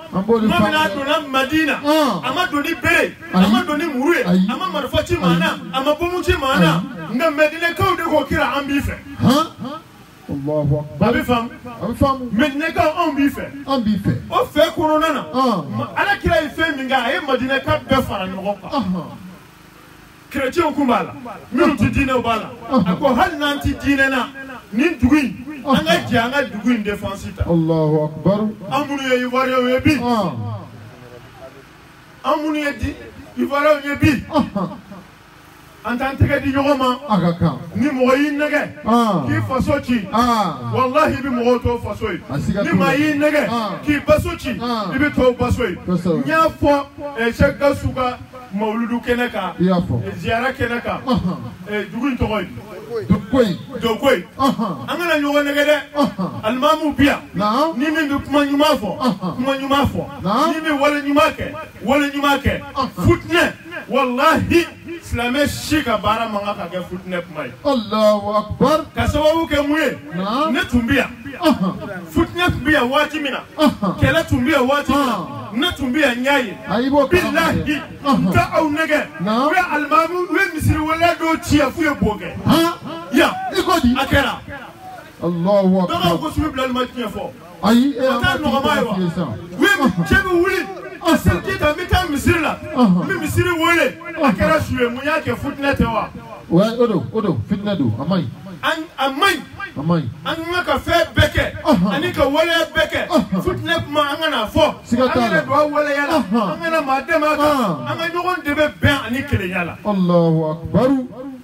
Madina, Amadoni Bere, Amadoni Mouré, Amamar Fatimana, Amabomuchi Mana, Medine Kaude Kokira Ambife. Medineka Ambife. Au fait Coronana, alors qu'il a fait Minga et Madina Kap Befara Noropa. Chrétien Kumbala, Minuti Dina Bala, Akohal Nanti Dinena, Nintuin. Anga dugu défensita. Allahu Akbar. Amunu ye ivoire yebi. Amunu ye di ivoire yebi. Antante di nyoma. Agaka. Ni mo yi nege. Ki faso ci. Wallahi bi mo to faso yi. Ni ma yi nege. Ki baso ci. Bi to baso yi. Nya fo e cheka suka mauludu keneka. Ziara keneka. Dugu to koy. Dokoi. Angana nyogo negede. Almamu bia. Ni mi kuma nyuma fo. Kuma nyuma fo. Ni mi wala nyumake. Wala nyumake. Futne. Wallahi Islamé shika bara manga ka ke futne kumai. Allahu Akbar. Kasawabu ke muye. Ne tumbia. Futne tumbia wati mina. Kela tumbia wati mina. Ne tumbia nyaye. Billahi. Ta au nege. We almamu we misiri wala do tia fuye boge. Ya. Ikodi. Akera. Allahu Akbar. Dama ko subi blal matnya fo. Ayi e we chebe wuli. Asel kita mita misiri la. Mi misiri wole. Akera suwe munya ke futne tewa. Ouais, odo, fitna do, amai. Amai. Anga ka fe beke. Ani ka wole beke. Futne ma anga na fo. Anga do wole yala. Anga na madema ka. Anga nyogon debe ben ani kele yala. Allahu Akbar.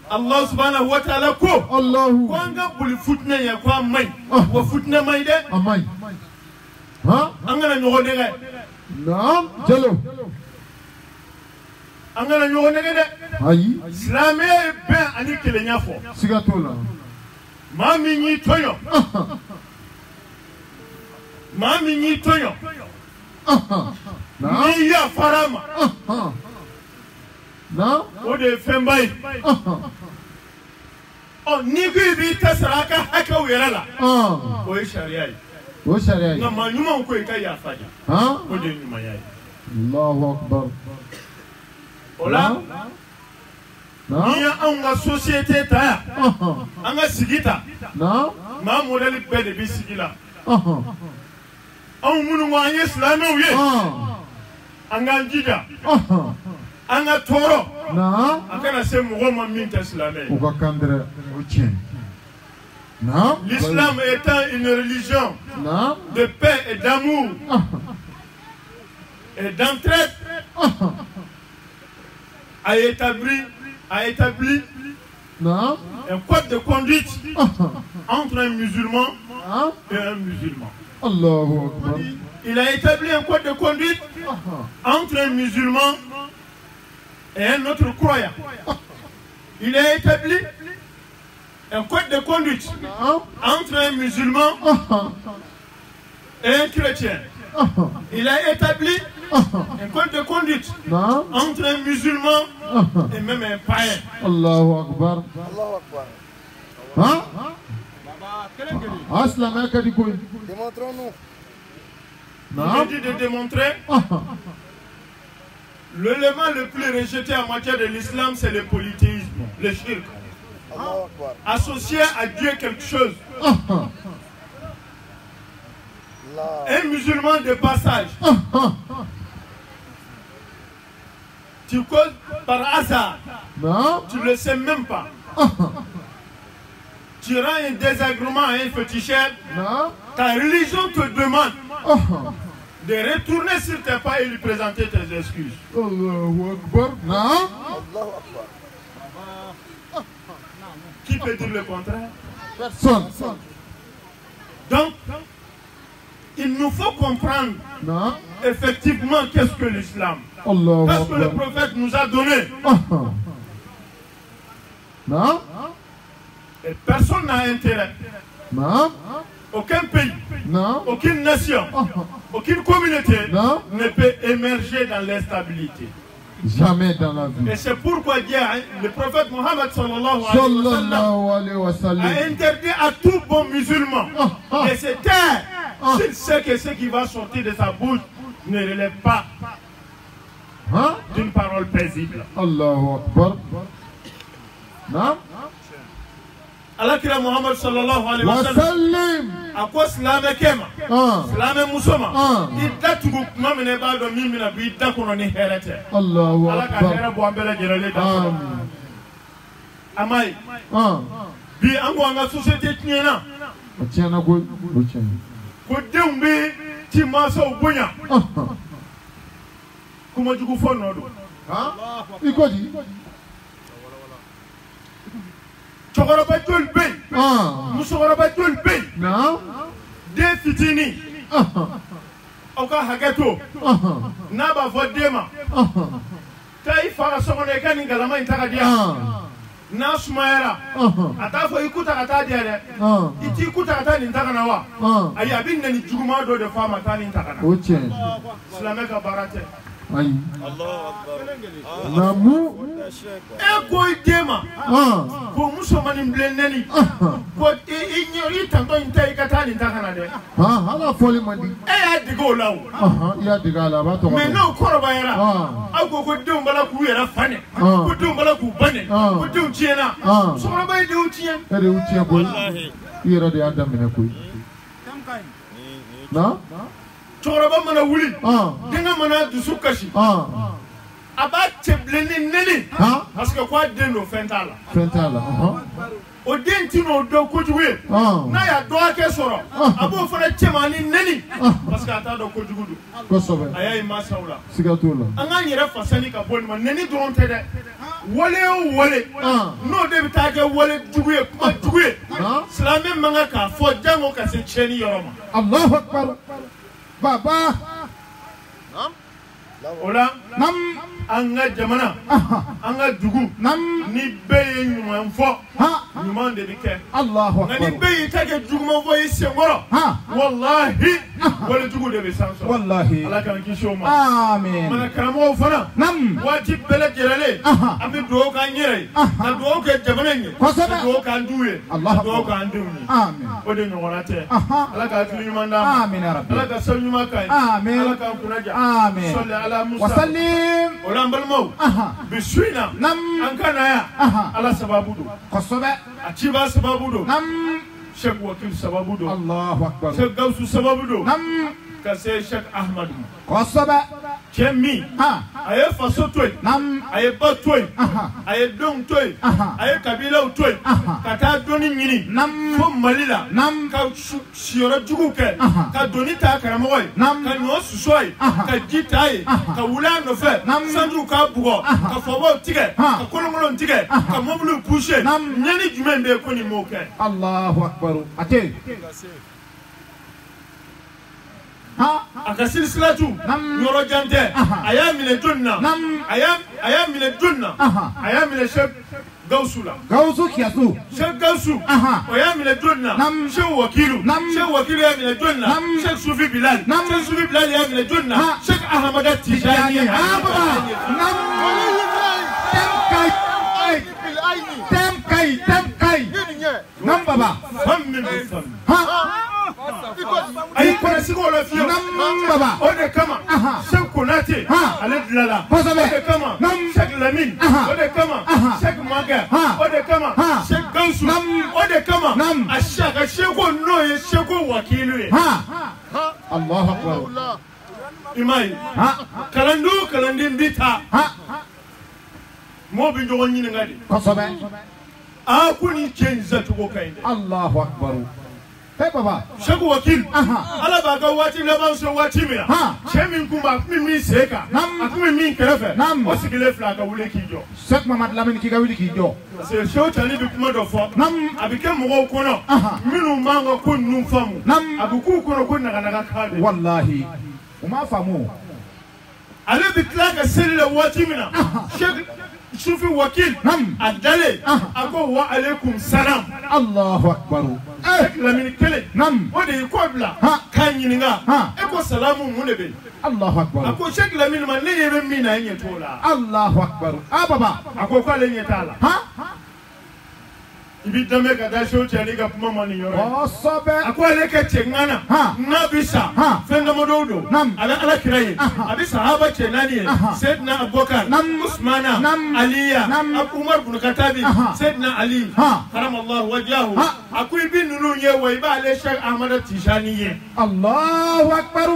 Allah subhanahu wa ta'ala ko. Allahu. Ko anga buli futne ya ko amai. Wa futne mai de. Amai. Ha? Anga na nyogon de. Naam, jalo. Angana nyogo negede. Ayi. Islamé ben ani kele nyafo. Sigatola. Mami ni toyo. Mami ni toyo. Ni ya farama. Na? Ode fembai. Oh ni bi tasaraka haka werala. O sharia. o sariya nka maa ɲumanw ko i ka yafa ɲa o de ye ɲumanya ye Allahu akbar o la n'i ye anw ka société ta yan an ka sigi ta maa modèle bɛɛ de bɛ sigi la anw minnu ko an ye silamɛw ye an k'an jija an ka tɔɔrɔ a kana se mɔgɔ ma min tɛ silamɛ ye. U ka kan dɛrɛ o tiɲɛ. L'islam étant une religion de paix et d'amour et d'entraide, a établi un code de conduite entre un musulman et un musulman. Allahu Akbar. Il a établi un code de conduite entre un musulman et un autre croyant. Il a établi un code de conduite entre un musulman et un chrétien. Il a établi un code de conduite entre un musulman et même un païen. Allahu Akbar. Démontrons-nous. Il a dit de démontrer. L'élément le plus rejeté en matière de l'islam, c'est le polythéisme, le shirk. Associer à Dieu quelque chose. Un musulman de passage. Tu causes par hasard. Tu ne le sais même pas. Tu rends un désagrément à un féticheur. Ta religion te demande de retourner sur tes pas et lui présenter tes excuses. Allahu Akbar. Qui peut dire le contraire? Personne. Donc, il nous faut comprendre effectivement qu'est-ce que l'islam. Qu'est-ce que le prophète nous a donné. Et personne n'a intérêt. Aucun pays, aucune nation, aucune communauté ne peut émerger dans l'instabilité. Jamais dans la vie. Et c'est pourquoi le prophète Mohammed sallallahu alayhi wa sallam a interdit à tout bon musulman de se taire s'il sait que ce qui va sortir de sa bouche ne relève pas d'une parole paisible. Allahu Akbar. Allah kira Muhammad sallallahu alayhi wa sallam a ko silamɛ kɛ ma silamɛ muso ma i da tugu kuma min i b'a dɔn min bɛna bi i da kɔnɔ ni hɛrɛ tɛ Ala ka hɛrɛ bɔ an bɛɛ lajɛlen da kɔnɔ a ma ye bi an ko an ka société tiɲɛna ko denw bɛ ti mansaw bonya kuma jugu fɔ nɔ don i ko di cɛkɔrɔba joli bɛ yen musokɔrɔba joli bɛ yen den fitinin aw ka hakɛ to n'a b'a fɔ den ma taa i fa ka so kɔnɔ i ka nin galama in ta ka di yan n'a sumayara a t'a fɔ i ku ta ka taa di yan dɛ i t'i ku ta ka taa nin ta ka na wa ayi a bɛ nɛni juguman dɔ de fɔ a ma taa nin ta ka na silamɛ ka baara tɛ. Ayi. Namu. E ko i den ma ko musomanin bilen nɛni ko i tantɔ in tɛ i ka taa nin ta ka na dɛ. Ala fɔli man di. E y'a dege o la o. I y'a dege a la a b'a tɔgɔ. Mais n'o kɔrɔbayara aw ko denw b'a la k'u yɛrɛ fa nɛ ko denw b'a la k'u ba nɛ ko denw tiɲɛna musokɔrɔba ye denw tiɲɛ. E de y'u tiɲɛ koyi i yɛrɛ de y'a daminɛ koyi. Cɛkɔrɔba mana wuli denkɛ mana dusu kasi a b'a cɛ bilenni nɛni parce que k'a den don fɛn t'a la. Fɛn t'a la. O den ti n'o dɔn kojugu ye n'a y'a dɔgɔkɛ sɔrɔ a b'o fana cɛmanni nɛni parce que a t'a dɔn kojugu don. Kosɛbɛ. A y'a ye mansaw la. Siga t'o la. An k'an yɛrɛ fasani ka bɔ nin ma nɛni dɔrɔn tɛ dɛ wale o wale n'o de bɛ taa kɛ wale jugu ye kuma jugu ye silamɛ man kan k'a fɔ jango ka se tiɲɛni yɔrɔ ma. Allahu Akbar. Baba. O la anga jamana anga dugu ni beye nyuman fo nyuman de bike Allahu akbar ngani beye take dugu man fo yi sengoro wallahi wala dugu de be sanso wallahi ala kan ki shoma amin mana karamo fana wati bele jelale abi do ka nyere na do ke jamana ni do ka nduye do ka nduni amin o de nyona te ala ka ki nyuman da amin ya rabbi ala ka so nyuma kai amin ala ka kunaja amin salli ala musa wa sallim olam balmo biswina ankana ya ala sababu do kosobe achiba sababu do Sheikh Wakil sababu do Allahu akbar Sheikh Gausu sababu do ka se Sheikh Ahmad kosobe Kemi aye faso toy aye ba toy aye dong toy aye kabila toy kata doni nyini fo malila ka shiora jugu ke ka doni ta karamoy ka no susoy ka jitai ka wula no fe sandu ka bugo ka fobo tige ka kolongolon tige ka mobulu pushe nyani jumende ko ni moke Allahu akbar ate akasir silatu yoro jante aya mine dunna aya mine dunna aya mine Sheikh Gausula Gausu kiasu Sheikh Gausu aya mine dunna Sheikh Wakilu ya mine dunna Sheikh Sufi Bilal ya mine dunna Sheikh Ahmad Tijani temkai nam baba ay kona sigo la fiyo baba ode kama Sheikh Konate aledlala ode kama Sheikh Lamin ode kama Sheikh Maga ode kama Sheikh Gausu ode kama ashaka Sheikh Noye Sheikh Wakilu Allahu akbar imai kalandin bita mo bi jogon nyini ngadi kosobe kuni kenza tugo kainde Allahu akbar hey baba Sheikh Wakil ala ba ga wati le ban so wati mi chemin kuma mi seka akumi mi kerefe o sigile fla ga wule kijo Sheikh Mamad Lamine ki ga wuli kijo se show tali bi kuma do fo abike mo ko no minu manga ko nu famu abuku ko no ko naga kale wallahi uma famu ale bi klaga selle wati mina Sheikh Sufi Wakil adale ako wa alaikum salam Allahu akbar Lamine kele o de ko bla kan yininga e ko salamu munebe Allahu akbar ako Sheikh Lamine man ne yebe mina yin tola Allahu akbar baba ako ko le nyetala ibi dame ka da show chali ga kuma mani yoro kosobe ako le ke chengana nabisa fenda mododo ala kiraye abi sahaba chenani sayyidina Abubakar Usmana Aliya Umar bin Khattabi sayyidina Ali karamallahu wajhahu ako ibi nunu ye wa iba le Sheikh Ahmad Tijani ye Allahu akbar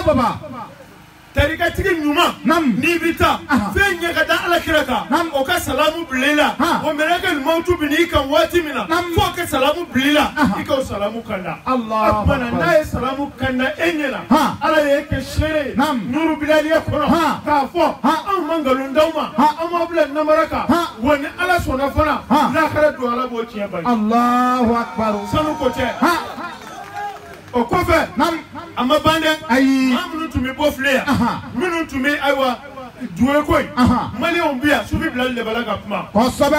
baba tarika tigi nyuma ni bita fenye ka da ala kiraka o ka salamu bilela o mereka mautu bini kan wati mina fo ka salamu bilela ika salamu kanda Allah bana nae salamu kanda enyela ala yake shere nuru bilali yakono ka fo an mangalun dauma an mabla namaraka wani ala sona fana la kara do ala bo tiya bani Allahu akbar sanu ko te o kofe amma bande ayi amunu tumi bofleya minu tumi aywa duwe koy mali on biya Sufi Bilal le balaka kuma kosobe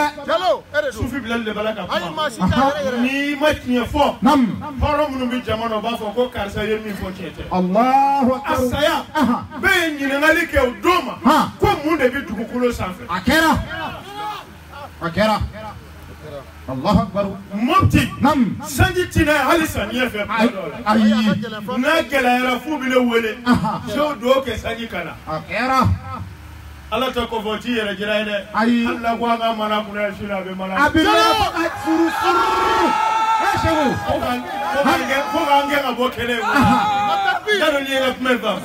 Sufi Bilal le balaka kuma ni matinya fo horo munu bi jamano ba fo ko karsa yemi fo chete Allahu akbar asaya be nyina ngali ke odoma ko munde bi dukukulo sanfe akera Allahu akbar mopti sanji tina halisa ni efe ayi na gela era fu bile wele so do ke sanji kana akera ala ta ko voti yere jiraine Allah ko ga mana kuna shira be mana abila furu eshewu ko ga ngabo kele yaro ni era kumeba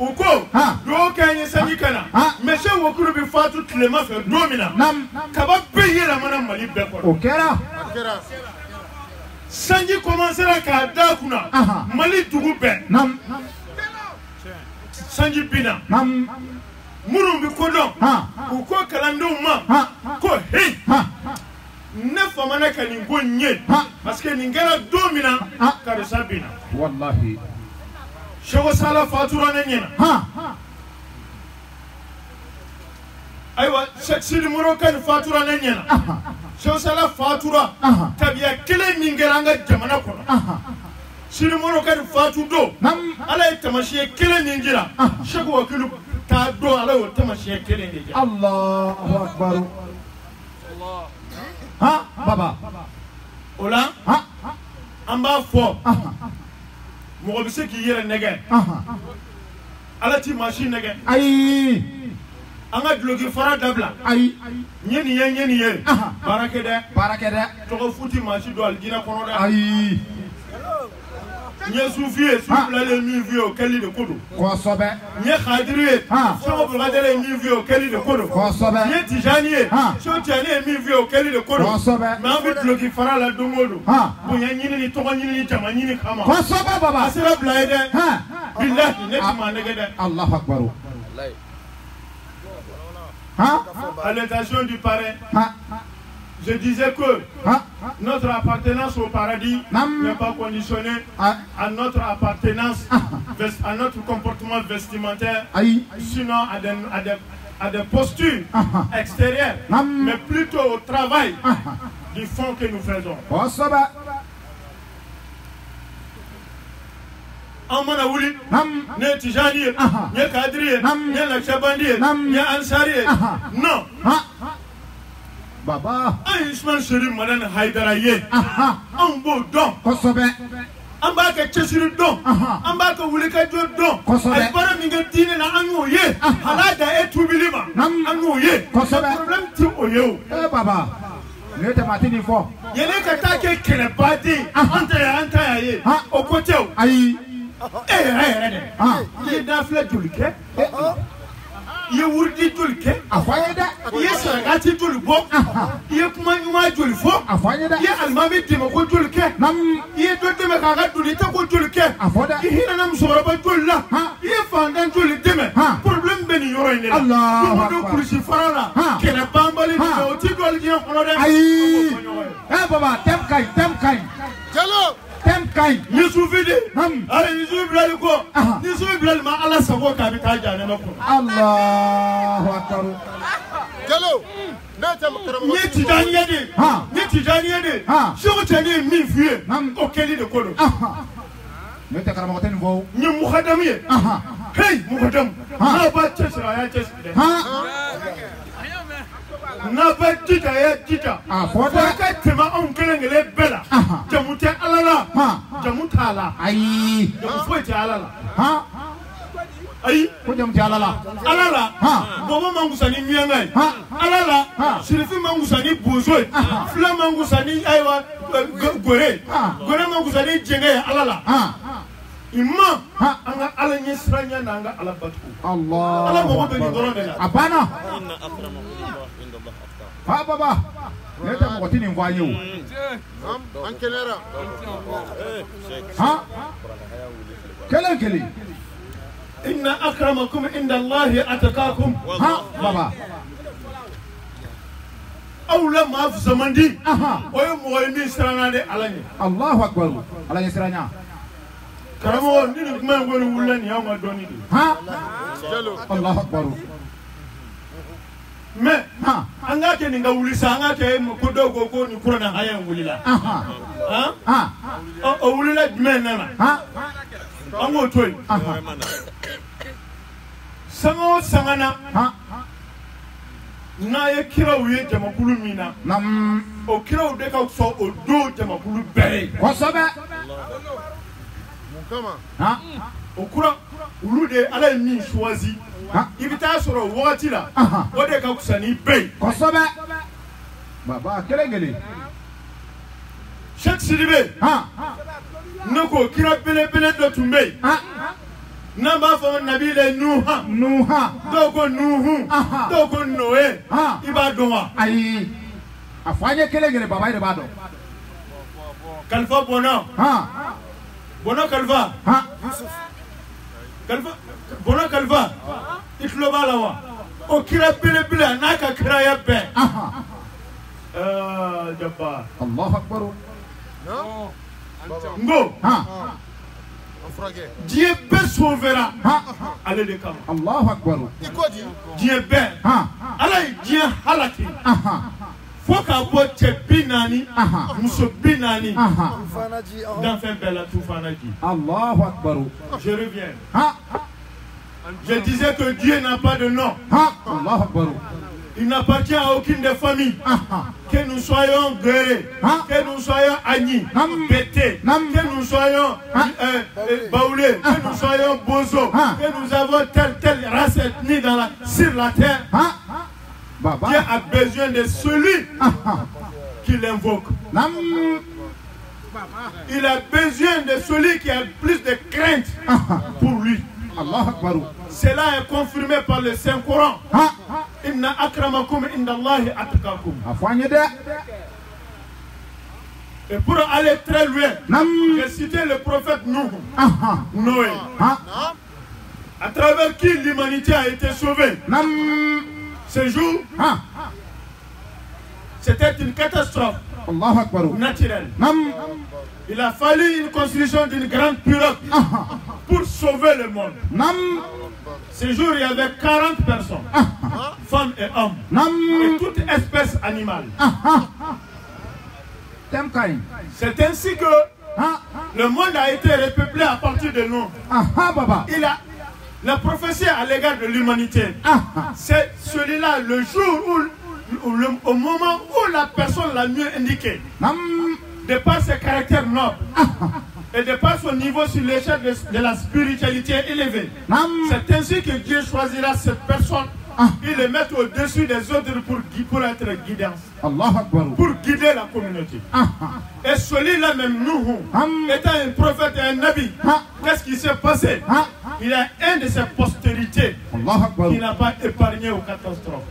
uko do kanye sanji kana meshe wokuru bi fatu tlema fe domina kaba peyela mana mali be ko okera sanji commencera ka da kuna mali dugu be sanji bina muru bi kodon uko kalando ma ko hey ne famana ka ni gonye parce que ningara domina ka de sabina wallahi Sheikh Sala fatura ne nyena aywa Sidi Moro kan fatura na nyana Sala fatura tabiya kele mingeranga jamana kono Sidi Moro kan fatu do ala tamashiye kele ningira shego wakilu ta do ala tamashiye kele ningira Allahu akbar ha baba ola ha amba fo mo bi se ki yere nege ala ti machine nege ay anga dlogi fara dabla ay nyeni ye barakede to futi machine do aljina kono da ay nye soufie soufla le mi vio kali de kodo ko sobe nye khadiriye so bradere mi vio kali de kodo ko sobe nye tijaniye so tiane mi vio kali de kodo ko sobe ma bi dlogi fara la dongodo bo nyini ni to nyini ni jama nyini kama ko sobe baba asira blaide billahi ne ma negede Allahu akbar à l'intention du parrain, je disais que notre appartenance au paradis n'est pas conditionnée à notre appartenance, à notre comportement vestimentaire, sinon à des postures extérieures, mais plutôt au travail du fond que nous faisons. Amana wuli ne tijaniye ne kadriye ne lakshabandiye ne ansariye non baba ay Ismail Sherif Madan Haidara ye on bo don kosobe amba ka chesiri don amba ka wuli ka jo don ay bara mi ga dine na anu ye halada e tubilima anu ye problem ti oyo baba ne te matini fo yele ka ta ke kele badi anta ya ye o kote o ay ye dafle julike ye wurdi julike afayeda ye saragati julbo ye kuma nyuma julfo afayeda ye almami dimo ko julike ye dotte me kaga dulita ko julike afoda ye hina nam soraba julla ye fandan juli deme problem beni yoro ine Allah do kursi farala kena bambali do ti dolgi hono de ay baba tem kay jalo Temkai Yusufidi ala Yusuf Ibrahim ko Yusuf Ibrahim ma ala sago ka bi ta jana na ko Allahu akbar jalo na tam karamo ni tijaniye de shugo tani mi fiye o keli de kodo ne ta karamo ten vo ni mukhadamiye hey mukhadam na ba chesra ya chesde na ba tika ya tika foda ka tema on kelengele bela jamuti alala jamuti ala ay jamuti alala ay ko jamuti alala bobo mangusani miyangai alala shirifi mangusani bozoi fla mangusani aywa gore mangusani jenge alala imma anga ala nyesranya nanga ala batku Allah ala bobo be ndoro de la abana ha baba ne ta mo tini ngwa yo an kelera kele inna akramakum inda Allahi atakakum baba awla ma fi zamandi oyo mo mi sirana de alani Allahu akbar alani siranya karamo ni kuma ngoni wulani ya ma doni de Allahu akbar me anga ke ninga wulisa anga ke ko dogo ko ni kurana haya wulila o wulila men nana ango toy sango sangana na ye kiraw ye jamakulu mina o kiraw de ka so o do jamakulu bere ko sobe o kura ulu de ala ni choisi ibita soro wakati la o de ka kusani bey ko sobe baba kelengele Cheikh Sidibe nako kira bele do tumbe na ba fo nabi le nuha do ko nuhu do ko noe iba do wa ay afanye kelengele baba ire bado kalfa bono kalfa bono kalfa itlo bala wa o kira bele na ka kira ya be Jabbar Allahu akbar ngo Dieu bɛɛ sauvera ale de kama. Allahu Akbar. Dieu bɛɛ ala ye diɲɛ halaki fo ka bɔ cɛ 40 muso 40 danfɛn bɛɛ la tufana ji. Allahu Akbar. Je reviens. Je disais que Dieu n'a pas de nom. Allahu Akbar. Il n'appartient à aucune des familles. Que nous soyons guérés, que nous soyons agnis, bêtés, que nous soyons baoulés, que nous soyons bozos, que nous avons telle race ethnie sur la terre. Dieu a besoin de celui qui l'invoque. Il a besoin de celui qui a plus de crainte pour lui. Cela est confirmé par le Saint-Coran. Inna akramakum indallahi atqakum. Et pour aller très loin, j'ai cité le prophète Noé, à travers qui l'humanité a été sauvée. Ce jour, c'était une catastrophe naturelle. Il a fallu une construction d'une grande pirogue pour sauver le monde. Ce jour, il y avait 40 personnes, femmes et hommes, et toute espèce animale. C'est ainsi que le monde a été repeuplé à partir de nous. La prophétie à l'égard de l'humanité, c'est celui-là, le jour au moment où la personne l'a mieux indiqué, de par ses caractères nobles et de par son niveau sur l'échelle de la spiritualité élevée. C'est ainsi que Dieu choisira cette personne et le mettre au-dessus des autres pour être guidance, pour guider la communauté. Et celui-là même, nous, étant un prophète et un nabi, qu'est-ce qui s'est passé? Il y a un de ses postérités qui n'a pas épargné aux catastrophes.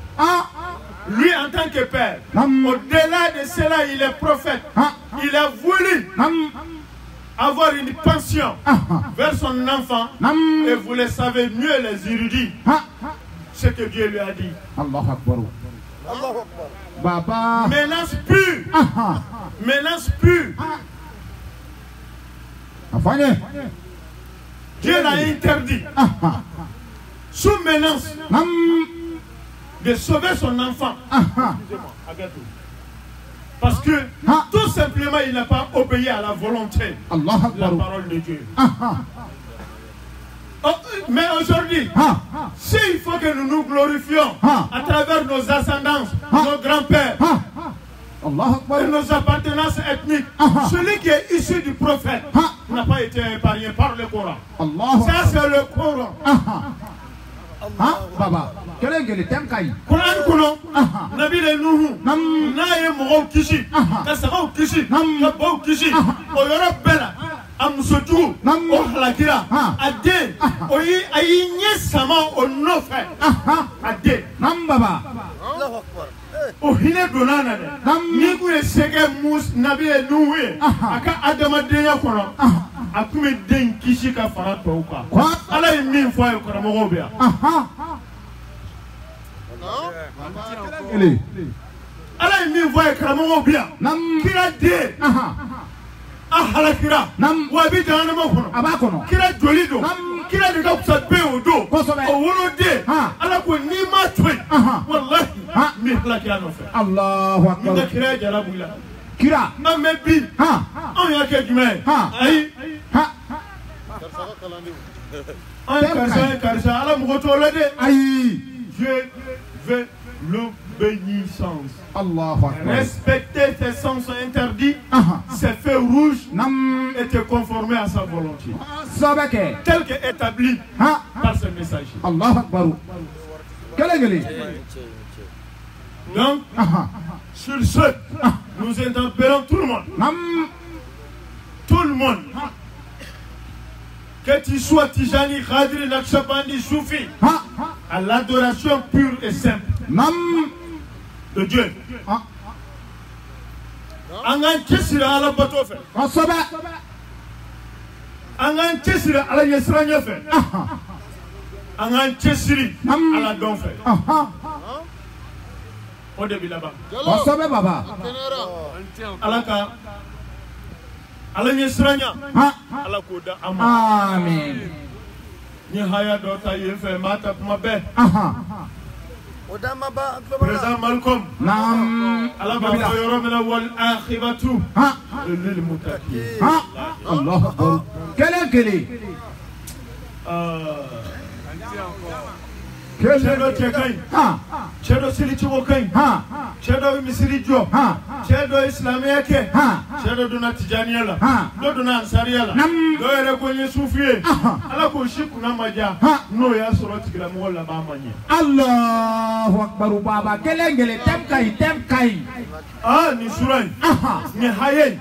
Lui, en tant que père, au-delà de cela, il est prophète. Il a voulu avoir une pension vers son enfant. Et vous le savez mieux, les érudits, ce que Dieu lui a dit. Menace plus. Menace plus. Dieu l'a interdit. Sous menace de sauver son enfant. Parce que tout simplement il n'a pas obéi à la volonté de la parole de Dieu. Mais aujourd'hui, s'il faut que nous nous glorifions à travers nos ascendances, nos grands-pères et nos appartenances ethniques, celui qui est issu du prophète n'a pas été épargné par le Coran. Ça c'est le Coran. Baba, quel est le thème Kaï? Coran, Nabi le Nuhu, Naye Moro Kishi, Kasao Kishi, Kabo Kishi, Oyora Bella, Amusotu, Ohalakira, Ade, Oyi Aïnye Sama, Onofe, Ade, Nambaba, Ohine Donana, Niku et Sege Mus, Nabi le Nuhu, Aka Adamadeya Koran. Akume den kishi ka fara toka. Ala yi min fo ayo kora mo bia. Ala yi min fo ayo kora mo bia. Kira de. Ahala nam wabi jana mo kono abakono kira jolido kira de ka kusa be odo o woro de ala ko ni ma toy wallahi mi halaki no fe Allahu akbar mi kira jara buila kira na me bi on ya ke jume ai on karsa ala mo to la de ai je veux l'obéissance. Respecter tes sens interdits, ses feux rouges et te conformer à sa volonté. Tel qu'établi par ce messager. Donc, sur ce, nous interpellons tout le monde. Tout le monde. Que tu sois Tijani, Khadri, Naqshbandi, Soufi, à l'adoration pure et simple de Dieu. Angan Chesira ala Batofe. Angan Chesira ala Yesranyafe. Angan Chesiri ala Donfe. Au début là-bas. Alaka ala ɲɛ siranya ala k'o da an ma amin ni haya dɔ ta yen fɛ maa ta kuma bɛɛ président Malcolm naam ala b'a fɔ yɔrɔ min na wal akhiratu lil muttaqin Allahu akbar kelen cɛ dɔ cɛ ka ɲi cɛ dɔ selicogo ka ɲi cɛ dɔ bɛ misiri jɔ cɛ dɔ ye silamɛya kɛ cɛ dɔ donna tijaniya la dɔ donna ansariya la dɔ yɛrɛ ko n ye sufi ye ala k'o si kunna ma diya n'o y'a sɔrɔ tigilamɔgɔ laban ma ɲɛ Allahu akbar baba kelen tem ka ɲi nin sura in nin haya in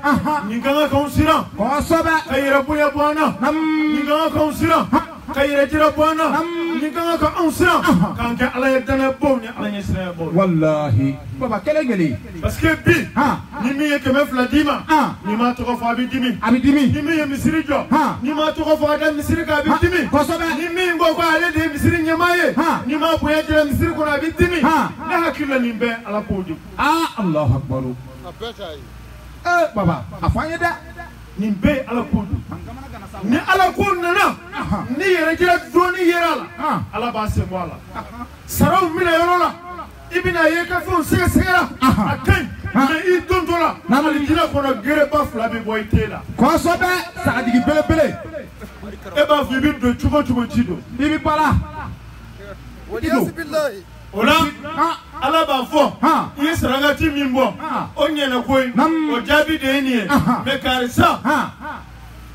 nin kan ka k'anw siran kosɛbɛ ka yɛrɛ bonya bɔ an na nin kan ka k'anw siran ka yɛrɛ jira bɔ an na nin kan ka k'anw siran k'an kɛ ala ye danaya baw ni ala ɲɛ siranya baw wallahi baba kelen parce que bi ni min ye 200 d'i ma ni m'a tɔgɔ fɔ a bɛ dimi ni min ye misiri jɔ ni m'a tɔgɔ fɔ a da misiri kan a bɛ dimi ni min ko ale de ye misiri ɲɛmaa ye ni m'a bonya jira misiri kɔnɔ a bɛ dimi ne hakili la nin bɛɛ ala k'o de Allahu akbar baba a fɔ an ye dɛ nin bɛɛ ye ala k'o de ni ala ko nana ni yɛrɛ jira dɔɔni yera la ala b'a sen bɔ a la saraw mina yɔrɔ la i bɛna ye ka fɛnw sɛgɛsɛgɛra a ka ɲi mais i don dɔ la alijinɛ kɔnɔ gereba 2 bɛ bɔ i te la kosɛbɛ sagadigi belebele e b'a fɔ i bɛ don cogo cogo ci don i bɛ bala o la ala b'a fɔ i ye sarakati min bɔ o ɲɛna koyi o jaabi de ye nin ye mais karisa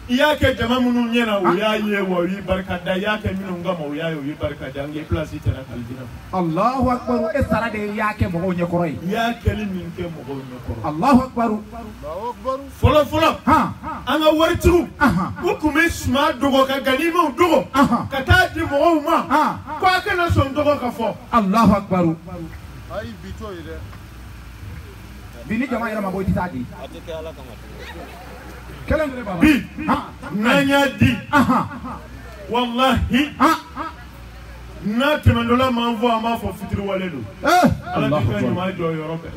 i y'a kɛ jama minnu ɲɛna o y'a ye wa o y'i barikada i y'a kɛ minnu kama o y'a ye o y'i barikada n k'i place tɛna alijinɛ Allahu akbar e sara de y'a kɛ mɔgɔw ɲɛkɔrɔ ye i y'a kɛli min kɛ mɔgɔw ɲɛkɔrɔ Allahu akbar fɔlɔ an ka waritigiw u tun bɛ suma dogo ka ganimaw dogo ka taa di mɔgɔw ma ko a kana sɔn tɔgɔ ka fɔ Allahu akbar bi ni jama yɛrɛ ma bɔ i tɛ taa di bi n'an y'a di wallahi n'a tɛmɛtɔla m'an fɔ an b'a fɔ fitiriwale don ala k'i ka ɲuman jɔ yɔrɔ bɛɛ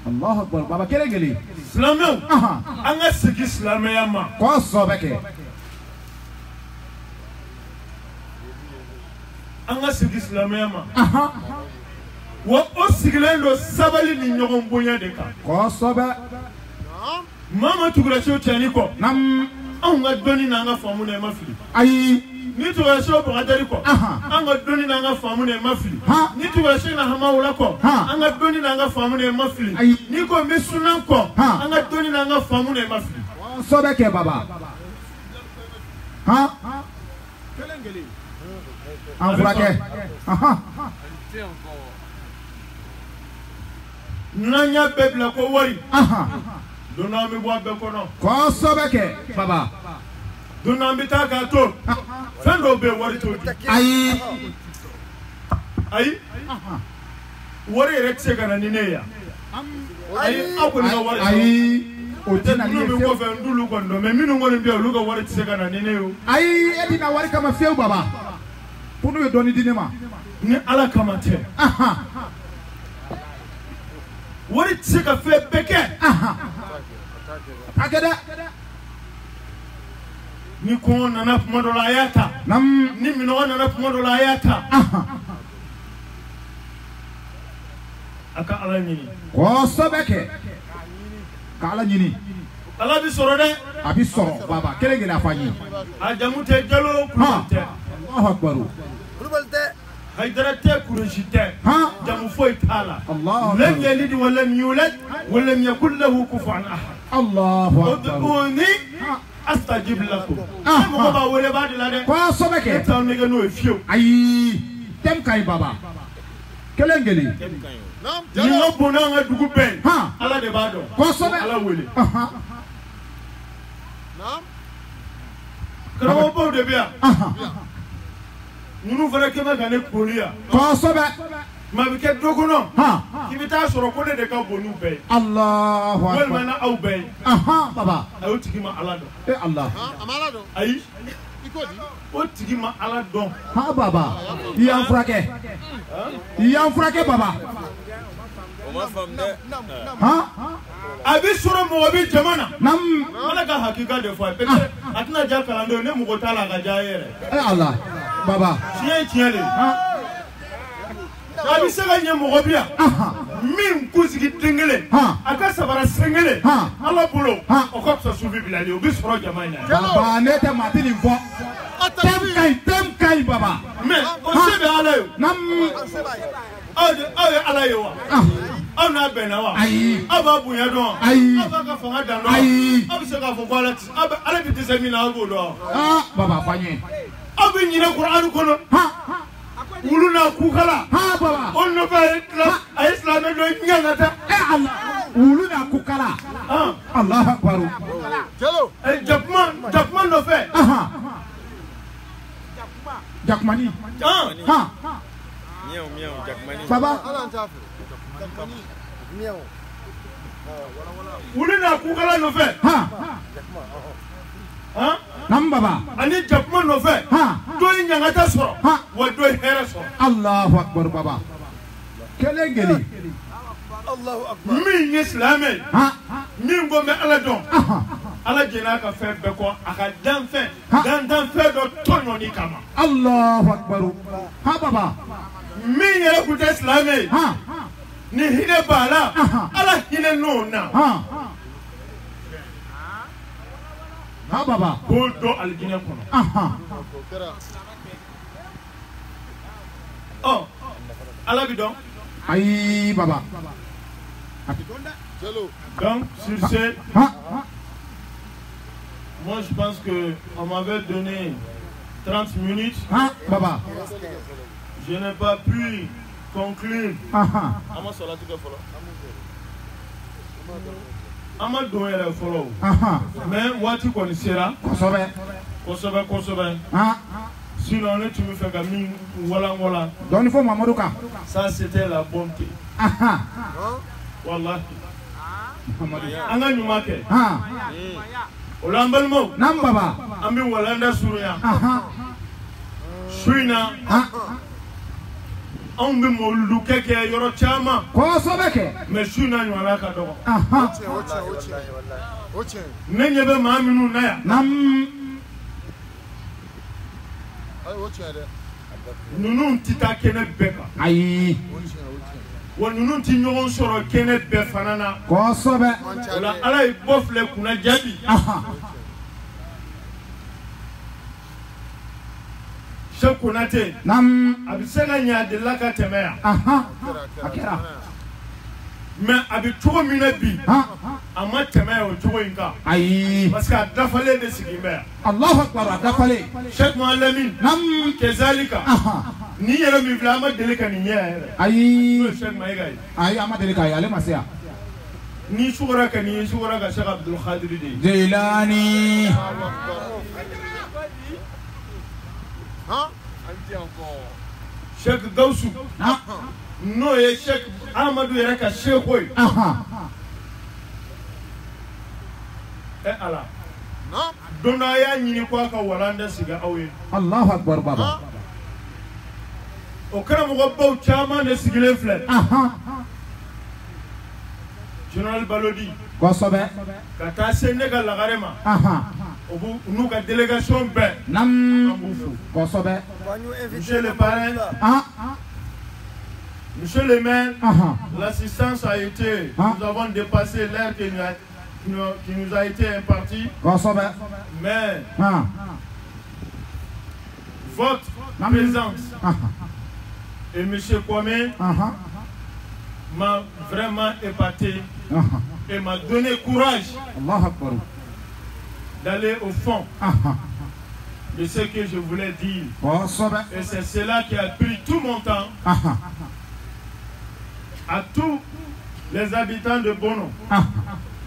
Allahu akbar baba kelen silamɛw an ka segin silamɛya ma kosɛbɛ kɛ an ka segin silamɛya ma wa o sigilen don sabali ni ɲɔgɔn bonya de kan kosɛbɛ maa ma tugulasiw cɛnni kɔ anw ka dɔnni n'an ka faamu na i ma fili ayi ni tugulasiw bakadari kɔ an ka dɔnni n'an ka faamu na i ma fili ni tugulasiw na hamawula kɔ an ka dɔnni n'an ka faamu na i ma fili ni ko n bɛ sunan kɔ an ka dɔnni n'an ka faamu na i ma fili kosɛbɛ kɛ baba an furakɛ n'an y'a bɛɛ bila ko wari don n'an bɛ bɔ a bɛɛ kɔnɔ kosɛbɛ kɛ baba don n'an bɛ taa k'a to fɛn dɔw bɛ yen wari t'o di ayi wari yɛrɛ tɛ se ka na ni ne ye yan ayi aw kɔni ka wari ayi o tɛ na ni minnu bɛ kɔfɛ n t'olu kɔni dɔn mais minnu kɔni bɛ yen olu ka wari tɛ se ka na ni ne ye o ayi e tɛ na wari kama fiyewu baba ko n'u ye dɔɔni di ne ma ni ala kama tɛ wari tɛ se ka fɛn bɛɛ kɛ a kɛ dɛ ni kɔngɔ nana kuma dɔ la a y'a ta ni minɔgɔ nana kuma dɔ la a y'a ta a ka ala ɲini kosɛbɛ kɛ ka ala ɲini ala bɛ sɔrɔ dɛ a bɛ sɔrɔ baba kelen a fɔ an ye a jamu tɛ jalo kulubali tɛ Allahu akbar haidara tɛ kurusi tɛ jamu foyi t'a la lam yalid wa lam yulad wa lam yakul lahu kufuwan ahad Allahu akbar ud'uni astajib lakum mɔgɔ b'a wele b'a de la dɛ kosɛbɛ kɛ e t'aw nɛgɛ n'o ye fiyewu ayi tem ka ɲi baba kelen nin ka bon n'an ka dugu bɛɛ ye ala de b'a dɔn kosɛbɛ ala wele karamɔgɔbaw de bɛ yan ninnu fana kɛ bɛ ka ne kori yan kosɛbɛ maa bɛ kɛ dɔ kɔnɔ k'i bɛ taa sɔrɔ ko ne de ka bon n'u bɛɛ ye Allahu akbar walima n'aw bɛɛ ye baba a y'o tigi ma ala dɔn e Allah ayi o tigi ma ala dɔn baba i y'an furakɛ baba Abi sura mobi jamana. Nam. Mana ka hakika de fois. Peut-être atina ja kalando ne mugo tala ga ja yere. Allah. Baba. Tiens le. Abi sega nye mogo bia. Min kusigi dingele. Aka sabara sengele. Allah bolo. O ko so subi bilali obi sura jamana. Baba ne te matini fo. Tem kai baba. Mais o sebe ala yo. Nam. Ala yo. On a benawa. Aba bunya don. Aba ka fanga dan don. Abi se ka fo quality. Ala bi disemina go do. Baba fanye. Abi nyina Qur'an kono. Uluna kukala. Baba. On ne va Islam do nyangata. Allah. Uluna kukala. Allah akbar. Jello. Japman no fait. Jakmani. Miaou, Jakmani. Baba. Uluna kukala no fait. Nam baba. Ani Japman no fait. Do nyangata so. Wa do hera so. Allahu akbar baba. Kelengeli. Allahu akbar. Min islame. Min go me ala don. Ala jena ka fe be ko aka dan fe. Dan fe do tonyo ni kama. Allahu akbar. Baba. Min yere ku islame. Ni hine bala. Ala hine no na. Baba. Go do aljina kono. Oh. Allah bidon. Aïe, baba. Donc, sur ce, moi je pense que on m'avait donné 30 minutes. Baba. Je n'ai pas pu conclure. Amadou est le follow. Mais what tu connaissera? Kosobe. Sinon, tu me fais comme voilà. Donc, il faut Mamadouka. Ça, c'était la bonté. Wallah. Anga nyumake. Olambalmo. Nam baba. Ambi walanda suruya. Suina. Ambi molu keke yoro chama. Kosobeke. Mais suina nywana ka dogo. Oche. Nenyebe maaminu naya. Nam. Nunu tita kene beka. Aïe. Wa nunu ti ɲɔgɔn sɔrɔ kene bɛɛ fana na. Kosobe. O la Ala ye bɔ filɛ kunna jaabi. Cheikh Konate. Nam. A bɛ se ka ɲɛ a delila ka tɛmɛ yan. A kɛra. Mais a bɛ cogo min na bi. A ma tɛmɛ o cogo in kan. Aïe. Parce que a dafalen de sigi bɛ yan. Allahu akbar a dafalen. Cheikh Mahamani. Nam. Kezalika. Ni yɛrɛ min filɛ an ma deli ka nin ɲɛ yɛrɛ. Aïe. N'o ye Cheikh Mayiga ye. Aïe a ma deli k'a ye ale ma se yan. Ni sugora ka nin ye sugora ka Cheikh Abdul Qadir de ye. Jilani. Cheikh Gawsu. N'o ye Cheikh Amadou yɛrɛ ka Cheikh ye. Ala. Don dɔ a y'a ɲini ko a ka walanda sigi aw ye. Allahu akbar baba. O karamɔgɔbaw caman de sigilen filɛ. Général Balodi. Kosobe. Ka taa se ne ka lagare ma. O b'u n'u ka délégation bɛɛ. Nam. An b'u fo. Kosobe. Monsieur le parrain. Monsieur le maire. L'assistance a été. Nous avons dépassé l'heure qui nous a été impartie. Kosobe. Mais votre présence et M. Kwame m'a vraiment épaté et m'a donné courage d'aller au fond de ce que je voulais dire. Et c'est cela qui a pris tout mon temps. À tous les habitants de Bono,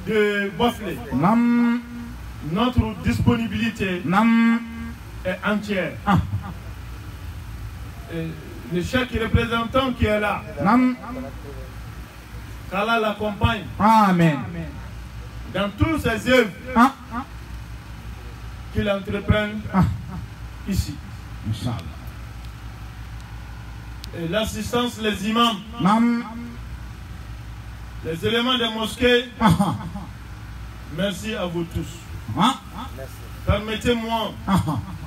de Bofle, notre disponibilité est entière. Et le chef représentant qui est là, qu'Allah l'accompagne dans toutes ses œuvres qu'il entreprend ici. Et l'assistance, les imams, Les éléments des mosquées, merci à vous tous. Permettez-moi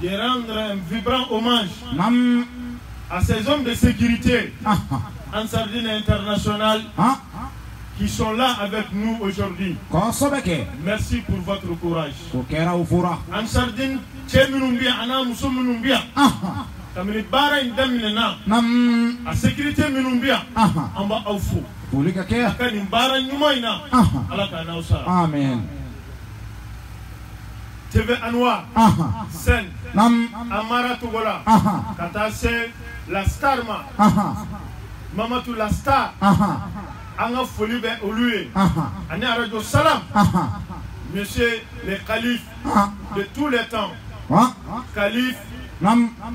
de rendre un vibrant hommage à ces hommes de sécurité en Sardine internationale qui sont là avec nous aujourd'hui. Merci pour votre courage. En Sardine, Kamini bara indamina a sécurité minumbia amba awfu akani bara nyumaina ala kana usara amen TV Anwar Sen Amara Togola Katase la Starma Mamatou la Star anga foli be oluye ani radio salam monsieur le calife de tous les temps calife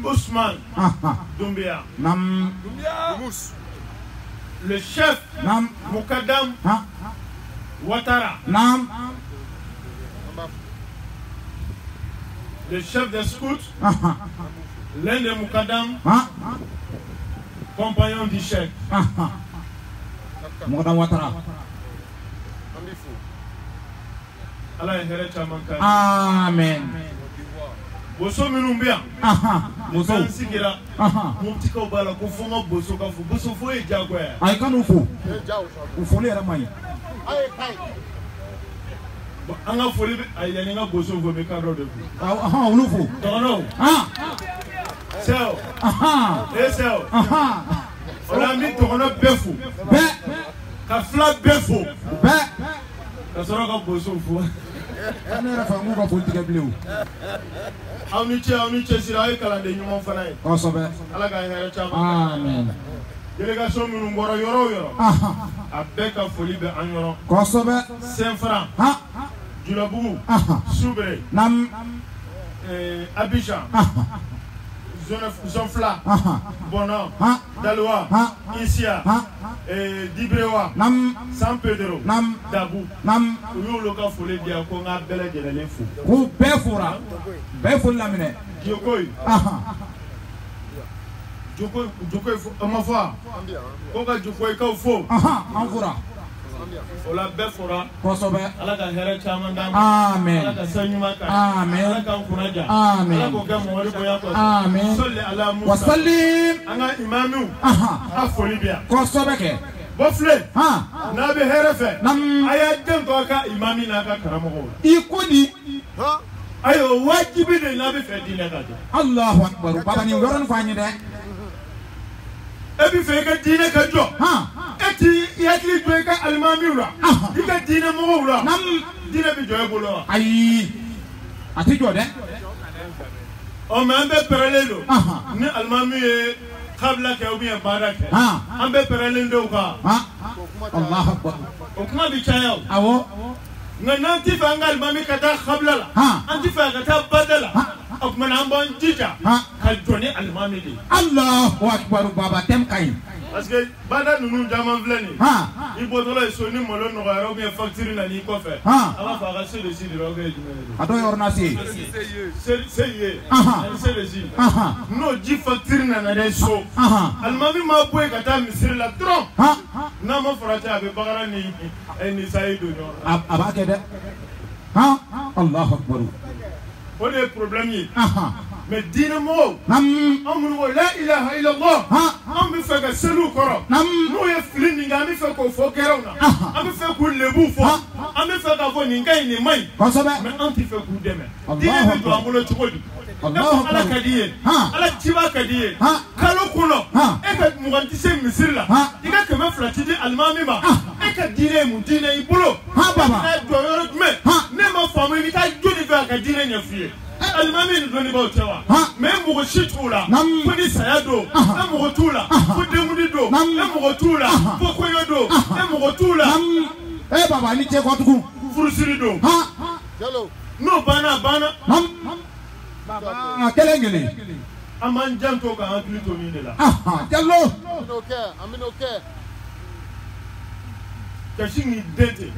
Ousmane Doumbia le chef Moukadam Ouattara le chef des scouts l'un des Moukadam compagnon du chef Moukadam Ouattara amen Boso minumbia boso sigira mutiko bala ko fonga boso ka fu boso fo e jagwa ay kan ufo ufo le ramay Ay kai. Anga foli ay yani nga boso fo me ka do de ufo no seo seo on a mis ton befu be ka fla befu be ka soro ka boso fo ana rafa mu ka politique bleu Auniche siraay kalande nyuma fanaay kosobe ala ga hera chama amen délégation minu ngoro yoro abeka foli be anyoro kosobe Saint-Franc Djulabougou Soubré nam Abidjan Zonfla Bonan Daloa Isia Dibrewa San Pedro Dabou Oyo loka foli dia ko nga bele jelele fu ku befura beful lamine Diokoy Diokoy amafwa ko ga Diokoy ka fo anfura ola befura kosobe ala ka hera chama ndam amen ala ka sanyuma ka amen ala ka kunaja amen ala ko ga mo wali ko ya ko amen salli ala musa wa sallim anga imamu afoli bia kosobe ke bofle na be hera fe aya den ko ka imami na ka karamo ko ikudi ayo wajibi de na be fe dine ka Allahu akbar baba ni ngoron fanyi de ebi fe ka dine ka jo eti yakli jo ka almami ura ika dine mo ura dine bi jo e bolo ayi ati jo de o me ambe perelelo ni almami e qabla ka ubi baraka ambe perelendo ka Allahu akbar o kuma bi chayo awo nanti fa ngal mami kata qabla la anti fa kata badala ak man ambon jija kal joni almami di Allahu akbar baba tem kay parce que bada nunu jaman vleni ibo to la soni molo no garo bien facture na ni ko fe ala fa ga se de si de roge jumene ado yornasi c'est le si no ji facture na de so almami ma boy kata misir la trop na mo frata be bagara ni ni saido no abake de Allahu akbar o de problème yi mais dina mo amunu la ilaha illa allah am bi fa ga selu koro no ye filini nga mi fa ko fo kero na am bi fa ko lebu fo am bi fa ga fo ni ngai ni mai mais anti fa ku deme dina bi do amulo chukodi Allah ala kadiye ala tiba kadiye kalo kuno e ka muganti se misirla diga ke me flati di almami ma e ka dine mu dine ibulo baba na do yoro me ne ma famu ni ka jodi fa ka dine nya fie almami ni doni ba tewa me mu go shitula ko ni sayado e mu go tula ko demudi do e mu go tula ko koyodo e mu go tula e baba ni che ko tuku furusiri do Hello. no bana baba kelengele aman janto ka hankili to min de la jallo I'm in okay. kasi ni dete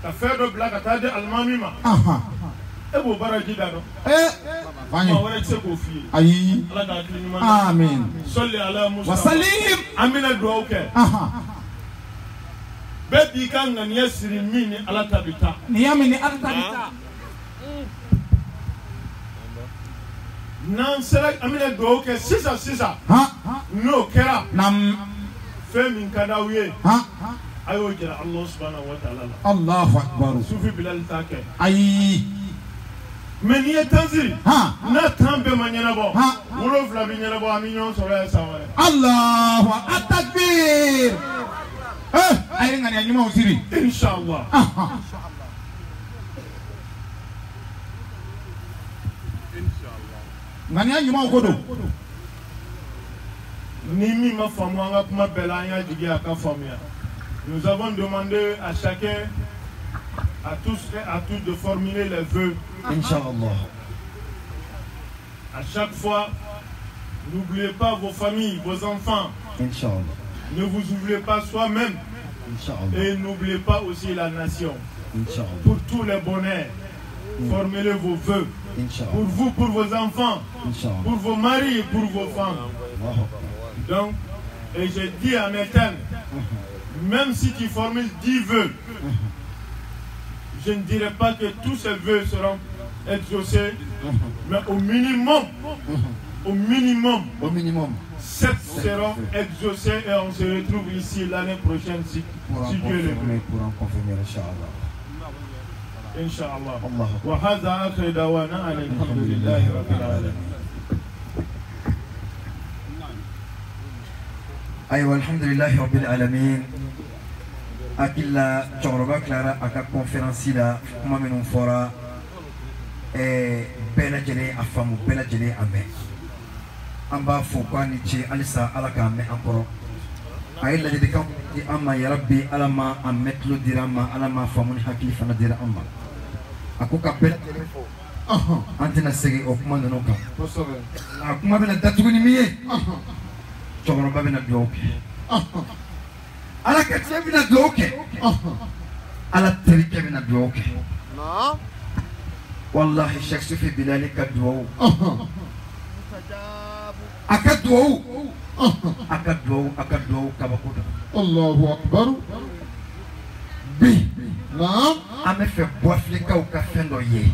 ka fedo bla ka tade almami ma e bo baraji da no fani ma wala tse ko fi ayi ala ka kini ma amen salli ala musa wa sallim amina do okay Baby kan na niya siri mini ala tabita. Niya mini ala tabita. Nan sera amina do ke sisa. No kera. Nam Femi kadawiye. Ayo jira Allah subhanahu wa ta'ala. Allahu akbar. Sufi Bilal take. Ayi. Mais ni etanzi. Na tambe manyana bo. Wolo fla binyana bo aminyon sora sawa. Allahu akbar. Ayi ngani anyuma usiri. Inshallah. Ngani anyuma ukodo. Nimi ma famu anga kuma belanya digi aka famia. Nous avons demandé à chacun, à tous et à toutes de formuler les vœux. Inch'Allah. À chaque fois, n'oubliez pas vos familles, vos enfants. Inch'Allah. Ne vous oubliez pas soi-même. Inch'Allah. Et n'oubliez pas aussi la nation. Inch'Allah. Pour tous les bonheurs, formulez vos vœux. Inch'Allah. Pour vous, pour vos enfants, Inch'Allah. pour vos maris et pour vos femmes. Donc, et je dis en éternel, même si tu formules 10 vœux, je ne dirais pas que tous ces vœux seront exaucés, mais au minimum, 7 seront exaucés et on se retrouve ici l'année prochaine si Dieu le veut. Pour en confirmer, Inch'Allah. Inch'Allah. Wa hadha akhir dawana alhamdulillahi rabbil alamin. Aïwa, alhamdulillahi rabbil alamin. Akila Choroba Clara à la conférence là, comment nous fera bella gelée à femme ou bella gelée à main. En bas, faut pas nicher Alissa à la gamme encore. Aïe la dédicace de Amma Yarabi Alama à mettre le dirama Alama Famoun Hakili Fana Dira Amma. À quoi qu'appelle Antena Segi au commande de nos camps. À comment la date du nimier Choroba Bena Bloke. Ala katia bina doke. Ala terika bina doke. Wallahi Sheikh Sufi Bilali kadwao. Akadwao. Akadwao kabakuda. Allahu Akbar. Bi. Naam. Ame fait boire flica au café d'oyer.